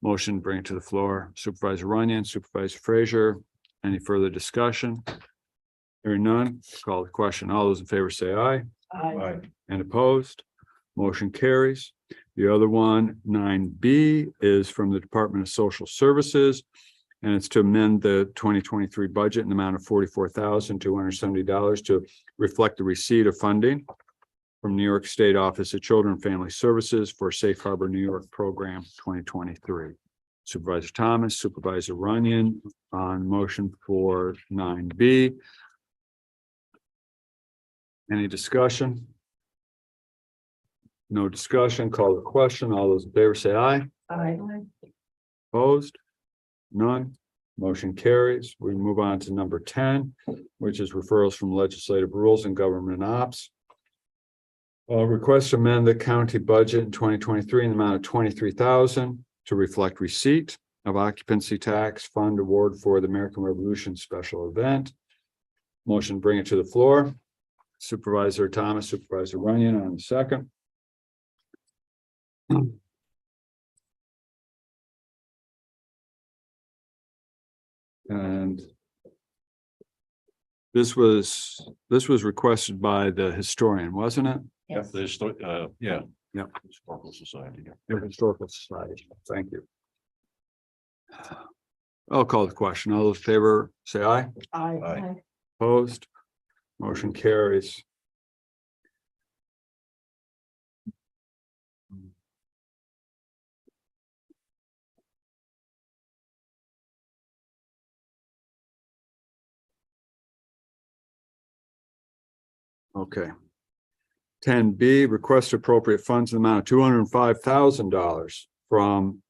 Motion bring it to the floor. Supervisor Runyon, Supervisor Frazier. Any further discussion? Hearing none, call the question. All those in favor say aye. I, And opposed? Motion carries. The other one, 9B, is from the Department of Social Services. And it's to amend the 2023 budget in the amount of $44,270 to reflect the receipt of funding from New York State Office of Children and Family Services for Safe Harbor New York Program 2023. Supervisor Thomas, Supervisor Runyon on motion for 9B. Any discussion? No discussion, call the question. All those in favor say aye. I, Opposed? None. Motion carries. We move on to number 10, which is referrals from legislative rules and government ops. Request to amend the county budget in 2023 in the amount of $23,000 to reflect receipt of occupancy tax fund award for the American Revolution special event. Motion, bring it to the floor. Supervisor Thomas, Supervisor Runyon on the second. And this was requested by the historian, wasn't it? Yeah, yeah. Yeah. Historical Society. Yeah. The Historical Society. Thank you. I'll call the question. All those in favor, say aye. I, Aye. Opposed? Motion carries. Okay. 10B, request to appropriate funds in the amount of $205,000 from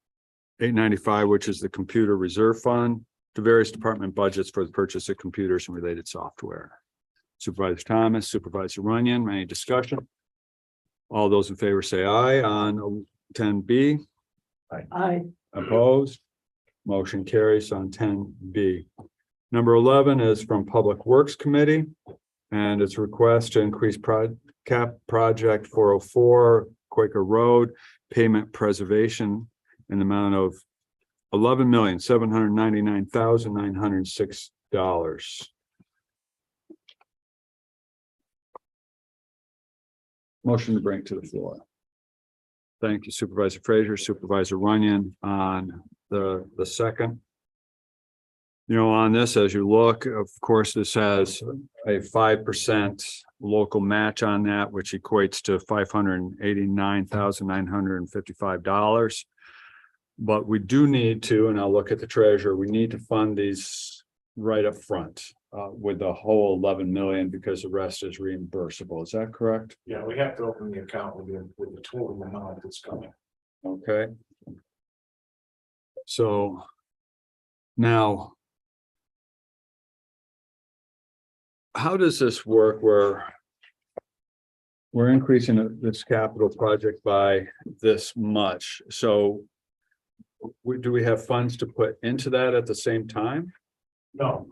895, which is the Computer Reserve Fund, to various department budgets for the purchase of computers and related software. Supervisor Thomas, Supervisor Runyon, any discussion? All those in favor say aye on 10B. I, Opposed? Motion carries on 10B. Number 11 is from Public Works Committee, and it's a request to increase cap project 404 Quaker Road payment preservation in the amount of $11,799,906. Motion to bring to the floor. Thank you, Supervisor Frazier, Supervisor Runyon on the second. You know, on this, as you look, of course, this has a 5% local match on that, which equates to $589,955. But we do need to, and I'll look at the treasurer, we need to fund these right up front with the whole 11 million because the rest is reimbursable. Is that correct? Yeah, we have to open the account with the total amount that's coming. Okay. So now, how does this work where we're increasing this capital project by this much? So do we have funds to put into that at the same time? No,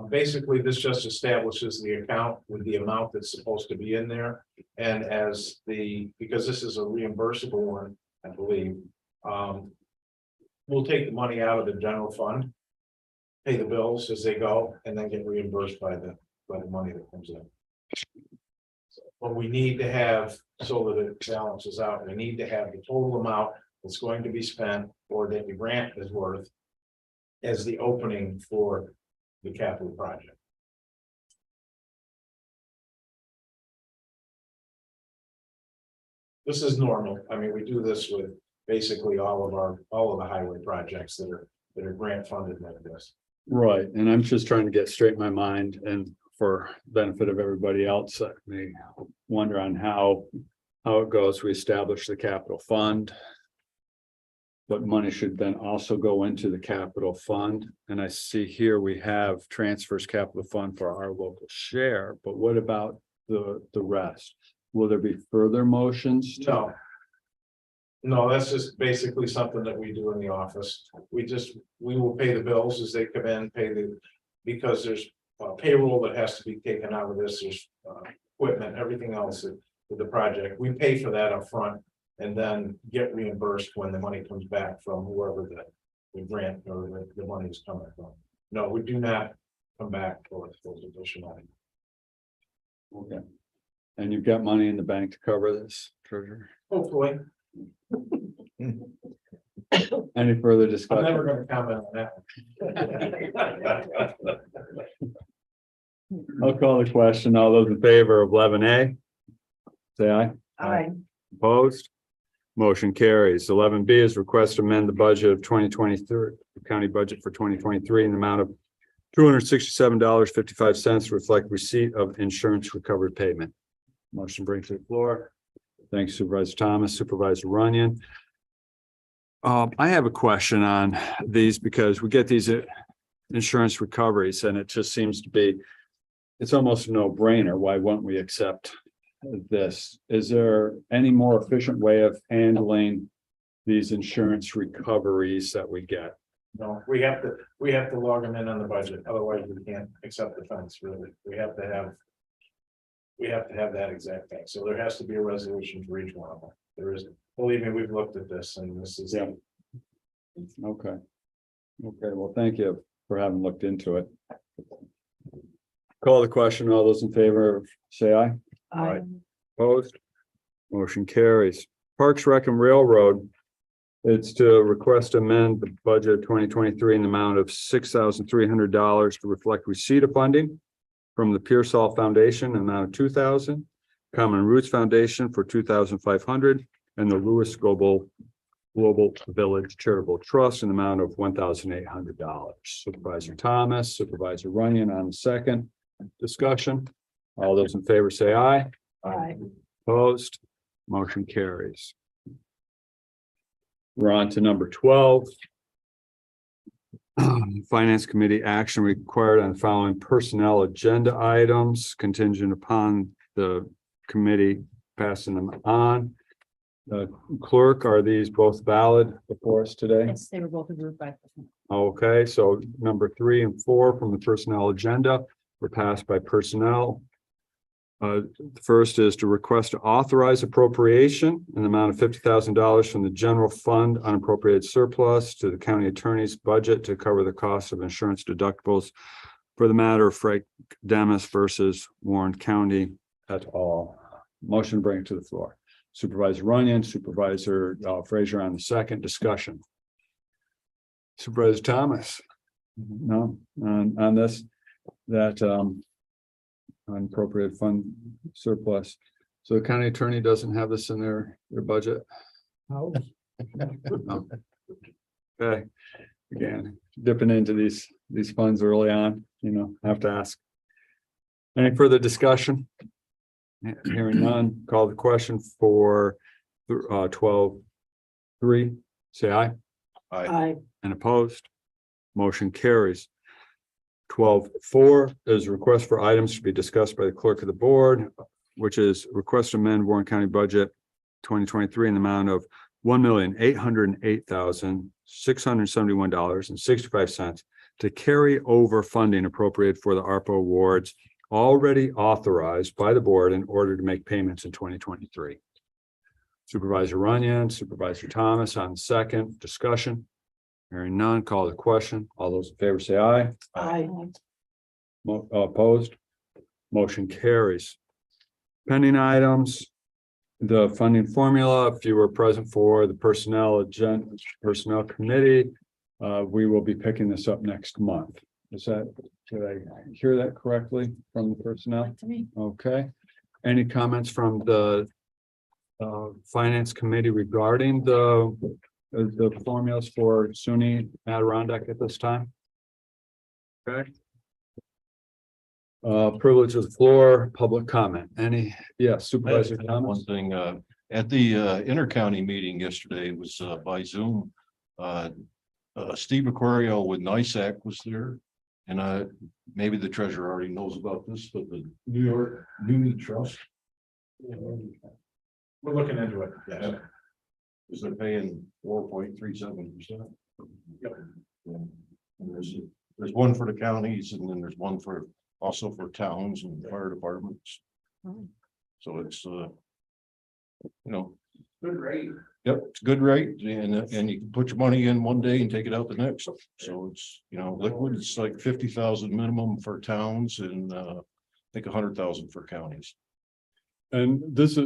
Basically, this just establishes the account with the amount that's supposed to be in there. And because this is a reimbursable one, I believe, we'll take the money out of the general fund, pay the bills as they go, and then get reimbursed by the money that comes in. But we need to have, so that it balances out, we need to have the total amount that's going to be spent or that the grant is worth as the opening for the capital project. This is normal. I mean, we do this with basically all of the highway projects that are grant funded like this. Right, and I'm just trying to get straight in my mind and for benefit of everybody else, I may wonder on how it goes. We establish the capital fund. But money should then also go into the capital fund. And I see here we have transfers capital fund for our local share, but what about the rest? Will there be further motions? No, that's just basically something that we do in the office. We will pay the bills as they come in, because there's payroll that has to be taken out of this, there's equipment, everything else with the project. We pay for that up front and then get reimbursed when the money comes back from whoever the grant or the money is coming from. No, we do not come back for those additional. Okay. And you've got money in the bank to cover this, treasurer? Hopefully, Any further I'm discussion? never going to comment on that. I'll call the question. All those in favor of 11A? Say aye. Aye. Opposed? Motion carries. 11B is request to amend the budget of 2023, county budget for 2023 in the amount of $267.55 to reflect receipt of insurance recovery payment. Motion brings to the floor. Thanks Supervisor Thomas, Supervisor Runyon. I have a question on these because we get these insurance recoveries and it just seems to be, it's almost a no-brainer. Why won't we accept this? Is there any more efficient way of handling these insurance recoveries that we get? No, we have to log them in on the budget, otherwise we can't accept the funds, really. We have to have that exact thing, so there has to be a resolution for each one of them. There is, believe me, we've looked at this and this is. Yeah. Okay. Okay, well, thank you for having looked into it. Call the question. All those in favor, say aye. Aye. Opposed? Motion carries. Parks Rec and Railroad. It's to request amend the budget of 2023 in the amount of $6,300 to reflect receipt of funding from the Pearsall Foundation, in the amount of $2,000, Common Roots Foundation for $2,500, and the Lewis Global Village Charitable Trust in the amount of $1,800. Supervisor Thomas, Supervisor Runyon on the second. Discussion. All those in favor say aye. Aye. Opposed? Motion carries. We're on to number 12. Finance Committee action required on the following personnel agenda items contingent upon the committee passing them on. Clerk, are these both valid before us today? Yes, they were both approved by. Okay, so number 3 and 4 from the personnel agenda were passed by personnel. The first is to request to authorize appropriation in the amount of $50,000 from the general fund unappropriated surplus to the county attorney's budget to cover the cost of insurance deductibles for the matter of Frank Demas versus Warren County et al. Motion to bring it to the floor. Supervisor Runyon, Supervisor Frazier on the second. Discussion. Supervisor Thomas. No, on this, that unappropriated fund surplus. So the county attorney doesn't have this in their budget? No. Okay, again, dipping into these funds early on, I have to ask. Any further discussion? Hearing none, call the question for 12-3, say aye. Aye. And opposed? Motion carries. 12-4 is a request for items to be discussed by the clerk of the board, which is request to amend Warren County budget 2023 in the amount of $1,808,671.65 to carry over funding appropriated for the ARPA awards already authorized by the board in order to make payments in 2023. Supervisor Runyon, Supervisor Thomas on second discussion. Hearing none, call the question. All those in favor say aye. I, Opposed? Motion carries. Pending items, the funding formula, if you were present for the personnel committee, we will be picking this up next month. Did I hear that correctly from the personnel? To me. Okay. Any comments from the finance committee regarding the formulas for SUNY Adirondack at this time? Okay. Privilege of the floor, public comment. Yes, Supervisor I have Thomas? one thing, at the intercounty meeting yesterday, it was by Zoom. Steve Aquario with NISAC was there. And maybe the treasurer already knows about this, but the New York Muni Trust. We're looking into it, yes. Is they're paying 4.37%. And there's one for the counties, and then there's one for also for towns and fire departments. So it's Good rate. yep, it's a good rate, and you can put your money in one day and take it out the next. So it's, liquid, it's like 50,000 minimum for towns and I think 100,000 for counties. And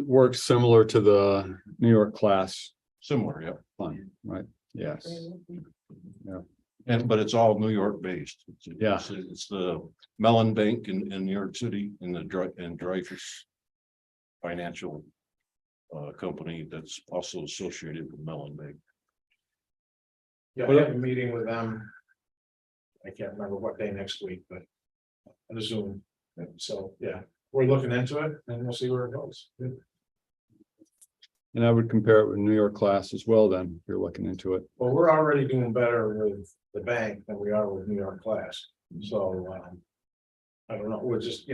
works similar to the New York class Similar, yeah. fund, right? Yes. But it's all New York based. Yeah. It's the Mellon Bank in New York City and Dreyfus Financial company that's also associated with Mellon Bank. Yeah, I have a meeting with them. I can't remember what day next week, but on a Zoom. So, yeah, we're looking into it and we'll see where it goes. And I would compare it with New York class as well, then, if you're looking into it. Well, we're already doing better with the bank than we are with New York class. So, I don't know, we're just,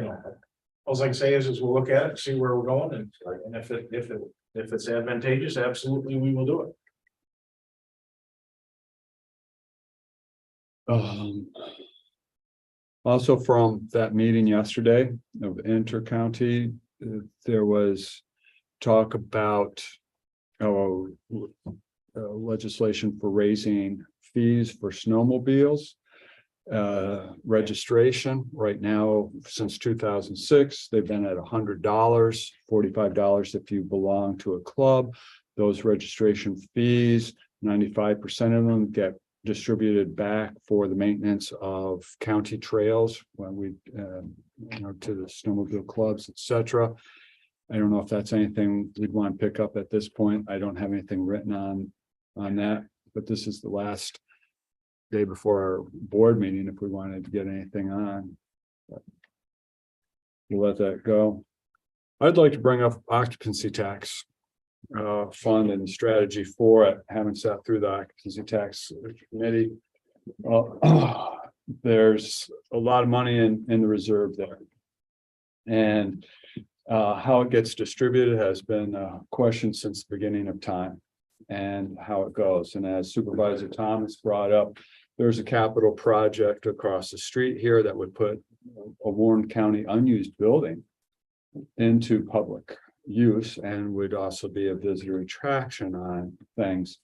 all I can say is we'll look at it, see where we're going, and if it's advantageous, absolutely, we will do it. Also from that meeting yesterday of inter-county, there was talk about legislation for raising fees for snowmobiles. Registration right now, since 2006, they've been at $100, $45 if you belong to a club. Those registration fees, 95% of them get distributed back for the maintenance of county trails when we, to the snowmobile clubs, etc. I don't know if that's anything we'd want to pick up at this point. I don't have anything written on that, but this is the last day before our board meeting if we wanted to get anything on. But we'll let that go. I'd like to bring up occupancy tax fund and strategy for it. Haven't sat through the occupancy tax committee. There's a lot of money in the reserve there. And how it gets distributed has been a question since the beginning of time and how it goes. And as Supervisor Thomas brought up, there's a capital project across the street here that would put a Warren County unused building into public use and would also be a visitor attraction on things.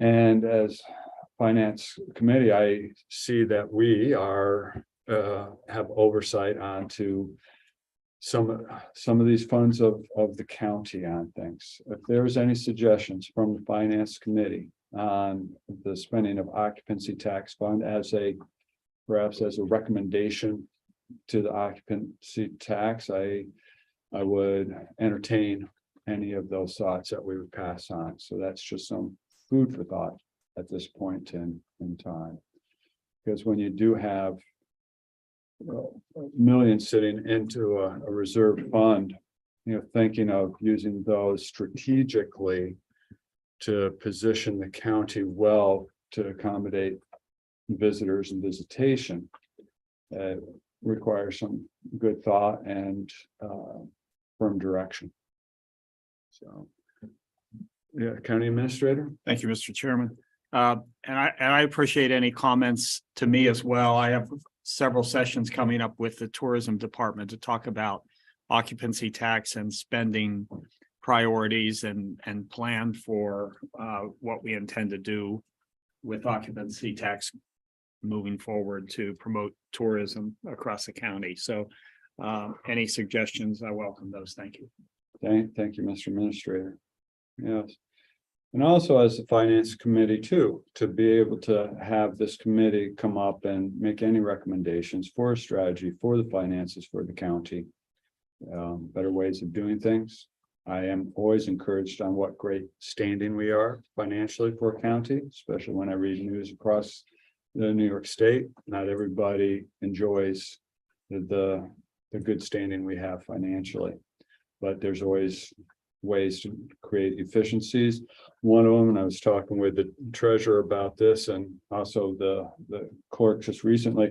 And as finance committee, I see that we have oversight onto some of these funds of the county on things. If there's any suggestions from the finance committee on the spending of occupancy tax fund perhaps as a recommendation to the occupancy tax, I would entertain any of those thoughts that we would pass on. So that's just some food for thought at this point in time. Because when you do have millions sitting into a reserve fund, thinking of using those strategically to position the county well to accommodate visitors and visitation requires some good thought and firm direction. So, yeah, County Administrator. Thank you, Mr. Chairman. And I appreciate any comments to me as well. I have several sessions coming up with the tourism department to talk about occupancy tax and spending priorities and plan for what we intend to do with occupancy tax moving forward to promote tourism across the county. So any suggestions, I welcome those. Thank you. Thank you, Mr. Administrator. Yes. And also as the Finance Committee too, to be able to have this committee come up and make any recommendations for a strategy for the finances for the county. Better ways of doing things. I am always encouraged on what great standing we are financially for a county, especially when I read news across the New York State. Not everybody enjoys the good standing we have financially, but there's always ways to create efficiencies. One of them, and I was talking with the treasurer about this and also the clerk just recently.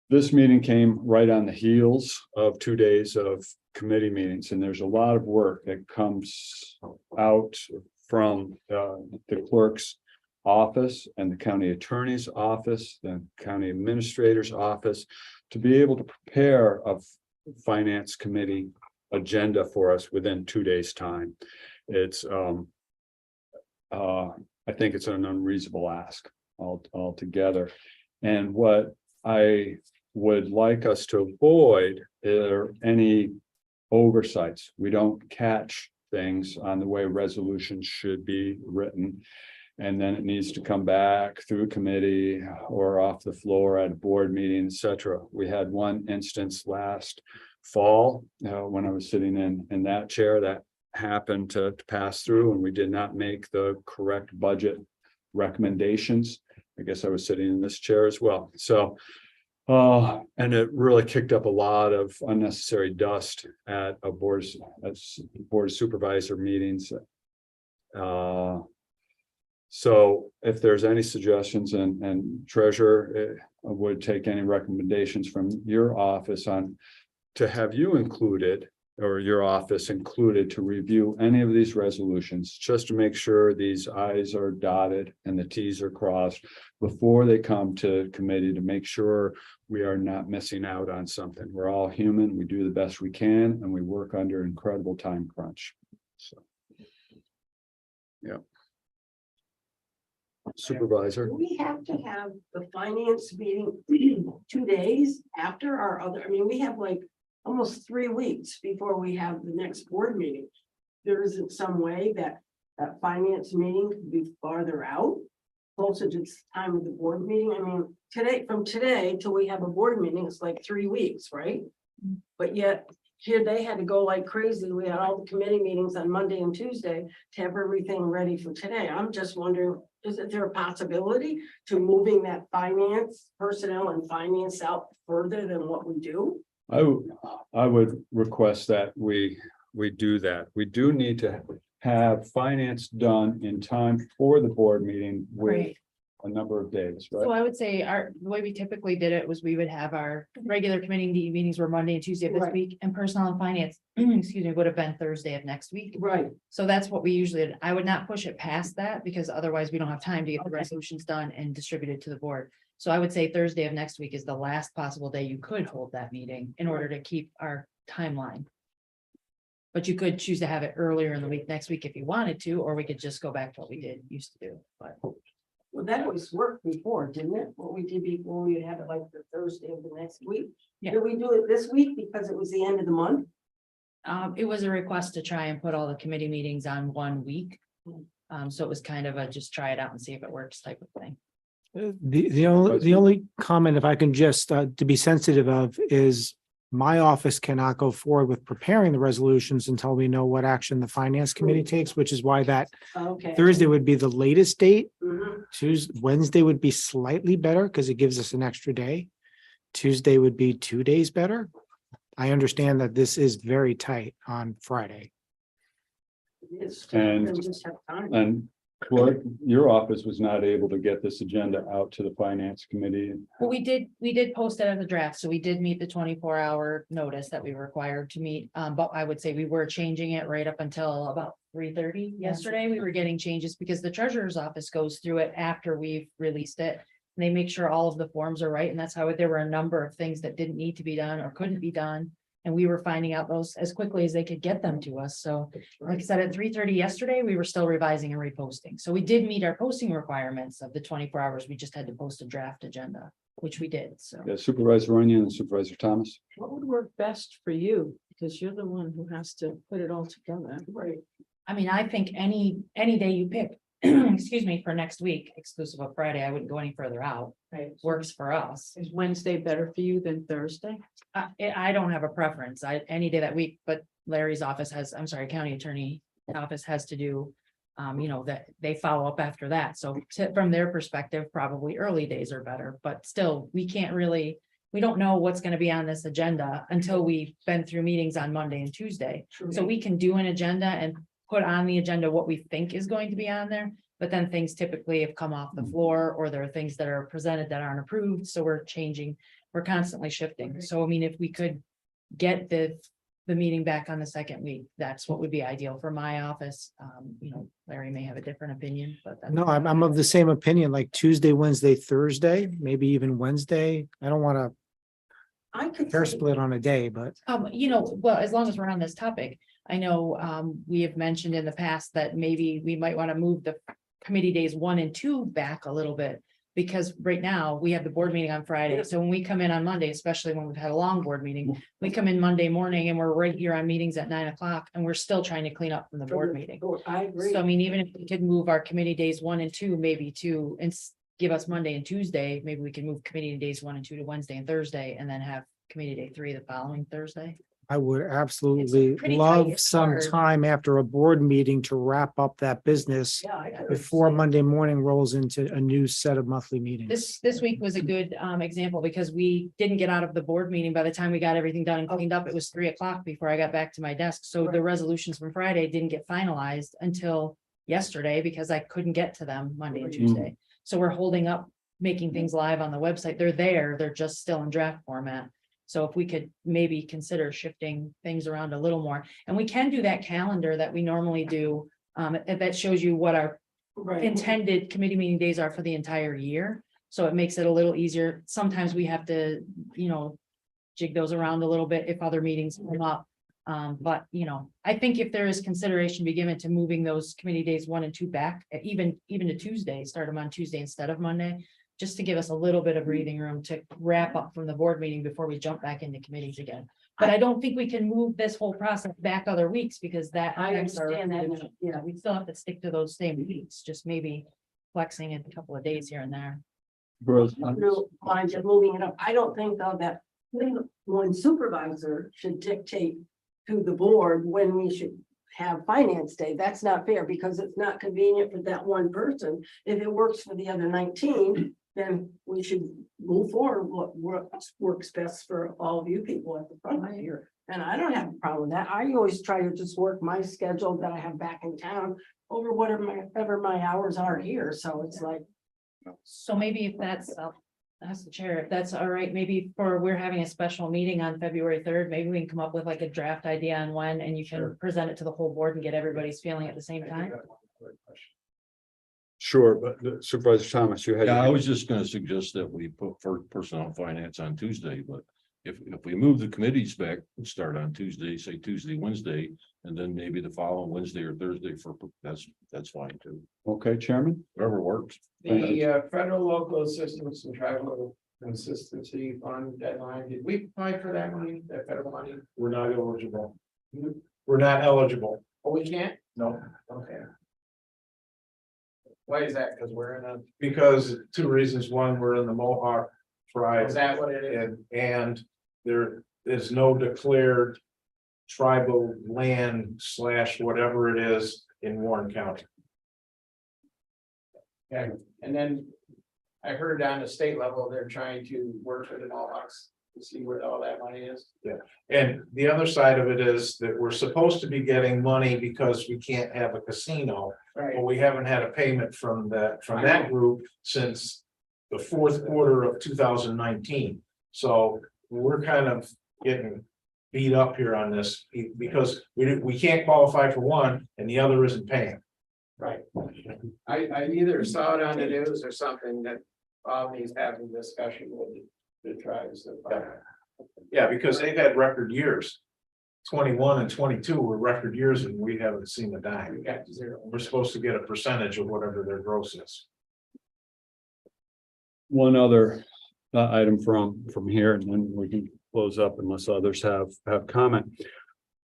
This meeting came right on the heels of 2 days of committee meetings, and there's a lot of work that comes out from the clerk's office and the county attorney's office, the county administrator's office, to be able to prepare a finance committee agenda for us within 2 days' time. It's I think it's an unreasonable ask altogether. And what I would like us to avoid are any oversights. We don't catch things on the way resolutions should be written. And then it needs to come back through committee or off the floor at a board meeting, etc. We had one instance last fall when I was sitting in that chair that happened to pass through, and we did not make the correct budget recommendations. I guess I was sitting in this chair as well. So and it really kicked up a lot of unnecessary dust at a board of supervisor meetings. So if there's any suggestions and treasurer would take any recommendations from your office on to have you included or your office included to review any of these resolutions, just to make sure these I's are dotted and the T's are crossed before they come to committee, to make sure we are not missing out on something. We're all human. We do the best we can, and we work under incredible time crunch. So, yeah. Supervisor. Do we have to have the finance meeting 2 days after our other, I mean, we have like almost 3 weeks before we have the next board meeting. There isn't some way that that finance meeting could be farther out, closer to the time of the board meeting. I mean, from today till we have a board meeting, it's like 3 weeks, right? But yet here they had to go like crazy. We had all the committee meetings on Monday and Tuesday to have everything ready for today. I'm just wondering, is there a possibility to moving that finance personnel and finance out further than what we do? I would request that we do that. We do need to have finance done in time for the board meeting with Right. a number of days, So right? I would say the way we typically did it was we would have our regular committee meetings were Monday and Tuesday of this Right. week, and personnel and finance, excuse me, would have been Thursday of next week. Right. So that's what we usually did. I would not push it past that because otherwise we don't have time to get the Okay. resolutions done and distributed to the board. So I would say Thursday of next week is the last possible day you could hold that meeting in order to keep our timeline. But you could choose to have it earlier in the week next week if you wanted to, or we could just go back to what we used to do, but. Well, that always worked before, didn't it? What we did before, we'd have it like the Thursday of the next week. Yeah. Did we do it this week because it was the end of the month? It was a request to try and put all the committee meetings on 1 week. So it was kind of a just try it out and see if it works type of thing. The only comment, if I can just to be sensitive of, is my office cannot go forward with preparing the resolutions until we know what action the finance committee takes, which is why that Okay. Thursday would be the latest date. Mhm. Wednesday would be slightly better because it gives us an extra day. Tuesday would be 2 days better. I understand that this is very tight on Friday. It's- And- we just have time. And Well, your office was not able to get this agenda out to the finance committee. Well, we did post it as a draft, so we did meet the 24-hour notice that we were required to meet. But I would say we were changing it right up until about 3:30 yesterday. We were getting changes because the treasurer's office goes through it after we've released it. And they make sure all of the forms are right, and that's how there were a number of things that didn't need to be done or couldn't be done. And we were finding out those as quickly as they could get them to us. So like I said, at 3:30 yesterday, we were still revising and reposting. So we did meet our posting requirements of the 24 hours. We just had to post a draft agenda, which we did. So. Yeah, Supervisor Runyon and Supervisor Thomas. What would work best for you? Because you're the one who has to put it all together. Right. I mean, I think any day you pick, excuse me, for next week, exclusive of Friday, I wouldn't go any further out, Right. works for us. Is Wednesday better for you than Thursday? I don't have a preference. Any day that week, but Larry's office has, I'm sorry, county attorney office has to do. That they follow up after that. So from their perspective, probably early days are better, but still, we don't know what's gonna be on this agenda until we've been through meetings on Monday and Tuesday. So we can do an agenda and put on the agenda what we think is going to be on there. But then things typically have come off the floor, or there are things that are presented that aren't approved, so we're changing, we're constantly shifting. So I mean, if we could get the meeting back on the second week, that's what would be ideal for my office. Larry may have a different opinion, but. that's- No, I'm of the same opinion, like Tuesday, Wednesday, Thursday, maybe even Wednesday. I don't want I could. to hair say- split on a day, but Well, as long as we're on this topic, I know, we have mentioned in the past that maybe we might want to move the committee days 1 and 2 back a little bit. Because right now, we have the board meeting on Friday, so when we come in on Monday, especially when we've had a long board meeting, we come in Monday morning and we're right here on meetings at 9 o'clock, and we're still trying to clean up from the board meeting. I agree. So I mean, even if we could move our committee days 1 and 2, maybe to, and give us Monday and Tuesday, maybe we can move committee days 1 and 2 to Wednesday and Thursday, and then have committee day 3 the following Thursday. I would absolutely pretty tight, love it's some hard. time after a board meeting to wrap up that business Yeah, I could. before Monday morning rolls into a new set of monthly meetings. This week was a good example because we didn't get out of the board meeting. By the time we got everything done and cleaned up, it was 3 o'clock before I got back to my desk. So the resolutions from Friday didn't get finalized until yesterday because I couldn't get to them Monday and Tuesday. So we're holding up making things live on the website. They're there, they're just still in draft format. So if we could maybe consider shifting things around a little more, and we can do that calendar that we normally do. That shows you what our Right. intended committee meeting days are for the entire year. So it makes it a little easier. Sometimes we have to, jig those around a little bit if other meetings come up. But I think if there is consideration to be given to moving those committee days 1 and 2 back, even to Tuesday, start them on Tuesday instead of Monday. Just to give us a little bit of breathing room to wrap up from the board meeting before we jump back into committees again. But I don't think we can move this whole process back other weeks because that. I affects our- understand that, yeah. We still have to stick to those same weeks, just maybe flexing it a couple of days here and there. No, mind just moving it up. I don't think though that one supervisor should dictate to the board when we should have finance day. That's not fair because it's not convenient for that one person. If it works for the other 19, then we should move forward what works best for all of you people at the front here. And I don't have a problem with that. I always try to just work my schedule that I have back in town over whatever my hours are here. So it's like, So maybe if that's, ask the chair, if that's all right, maybe we're having a special meeting on February 3rd, maybe we can come up with like a draft idea on when, and you can present it to the whole board and get everybody's feeling at the same time. Sure, but Supervisor Thomas, you had. Yeah, I was just gonna suggest that we put for personnel finance on Tuesday, but if we move the committees back, and start on Tuesday, say Tuesday, Wednesday, and then maybe the following Wednesday or Thursday that's fine too, Okay, Chairman. whatever works. The federal local assistance and tribal consistency fund deadline, did we apply for that money, that federal money? We're not eligible. We're not eligible. Oh, we can't? No, Okay. Why is that? Because we're in a, because 2 reasons. One, we're in the Mohawk tribe. is that what it is? And there is no declared tribal land / whatever it is in Warren County. Okay, and then I heard on the state level, they're trying to work with the Mohawks to see where all that money is. And the other side of it is that we're supposed to be getting money because we can't have a casino. Right. But we haven't had a payment from that group since the fourth quarter of 2019. So we're kind of getting beat up here on this because we can't qualify for one and the other isn't paying. Right. I either saw it on the news or something that Albany's having discussion with the tribes. Yeah, because they've had record years. 21 and 22 were record years and we haven't seen a We dime. got to zero. We're supposed to get a percentage of whatever their gross is. One other item from here, and then we can close up unless others have comment.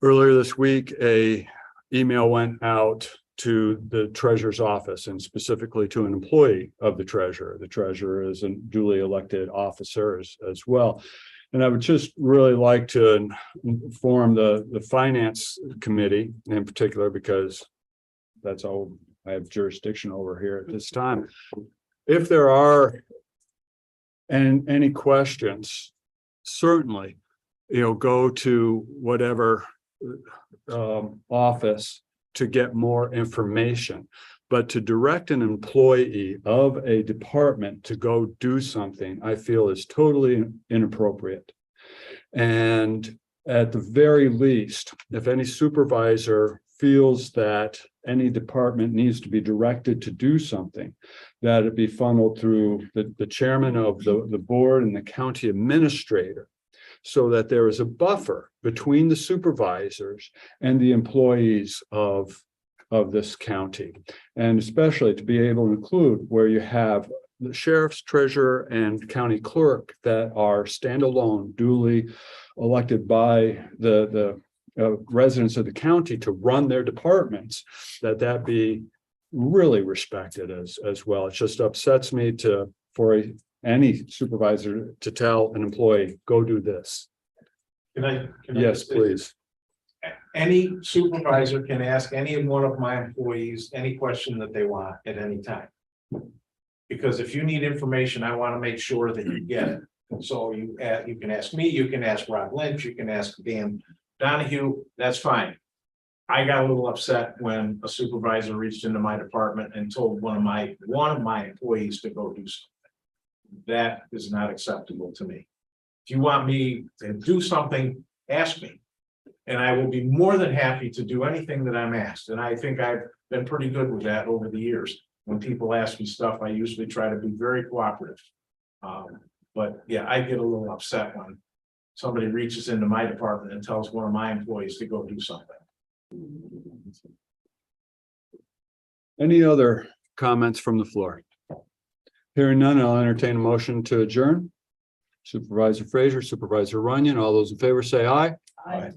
Earlier this week, a email went out to the treasurer's office and specifically to an employee of the treasurer. The treasurer is a duly elected officer as well. And I would just really like to inform the finance committee in particular, because that's all I have jurisdiction over here at this time. If there are any questions, certainly, go to whatever office to get more information. But to direct an employee of a department to go do something, I feel is totally inappropriate. And at the very least, if any supervisor feels that any department needs to be directed to do something, that it be funneled through the chairman of the board and the county administrator, so that there is a buffer between the supervisors and the employees of this county. And especially to be able to include where you have the sheriff's, treasurer, and county clerk that are standalone, duly elected by the residents of the county to run their departments, that be really respected as well. It just upsets me for any supervisor to tell an employee, go do this. Can I Yes, please. Any supervisor can ask any one of my employees any question that they want at any time. Because if you need information, I want to make sure that you get it. So you can ask me, you can ask Rob Lynch, you can ask Dan Donahue, that's fine. I got a little upset when a supervisor reached into my department and told one of my employees to go do something. That is not acceptable to me. If you want me to do something, ask me. And I will be more than happy to do anything that I'm asked. And I think I've been pretty good with that over the years. When people ask me stuff, I usually try to be very cooperative. But yeah, I get a little upset when somebody reaches into my department and tells one of my employees to go do something. Any other comments from the floor? Hearing none, I'll entertain a motion to adjourn. Supervisor Frazier, Supervisor Runyon, all those in favor say aye. Aye.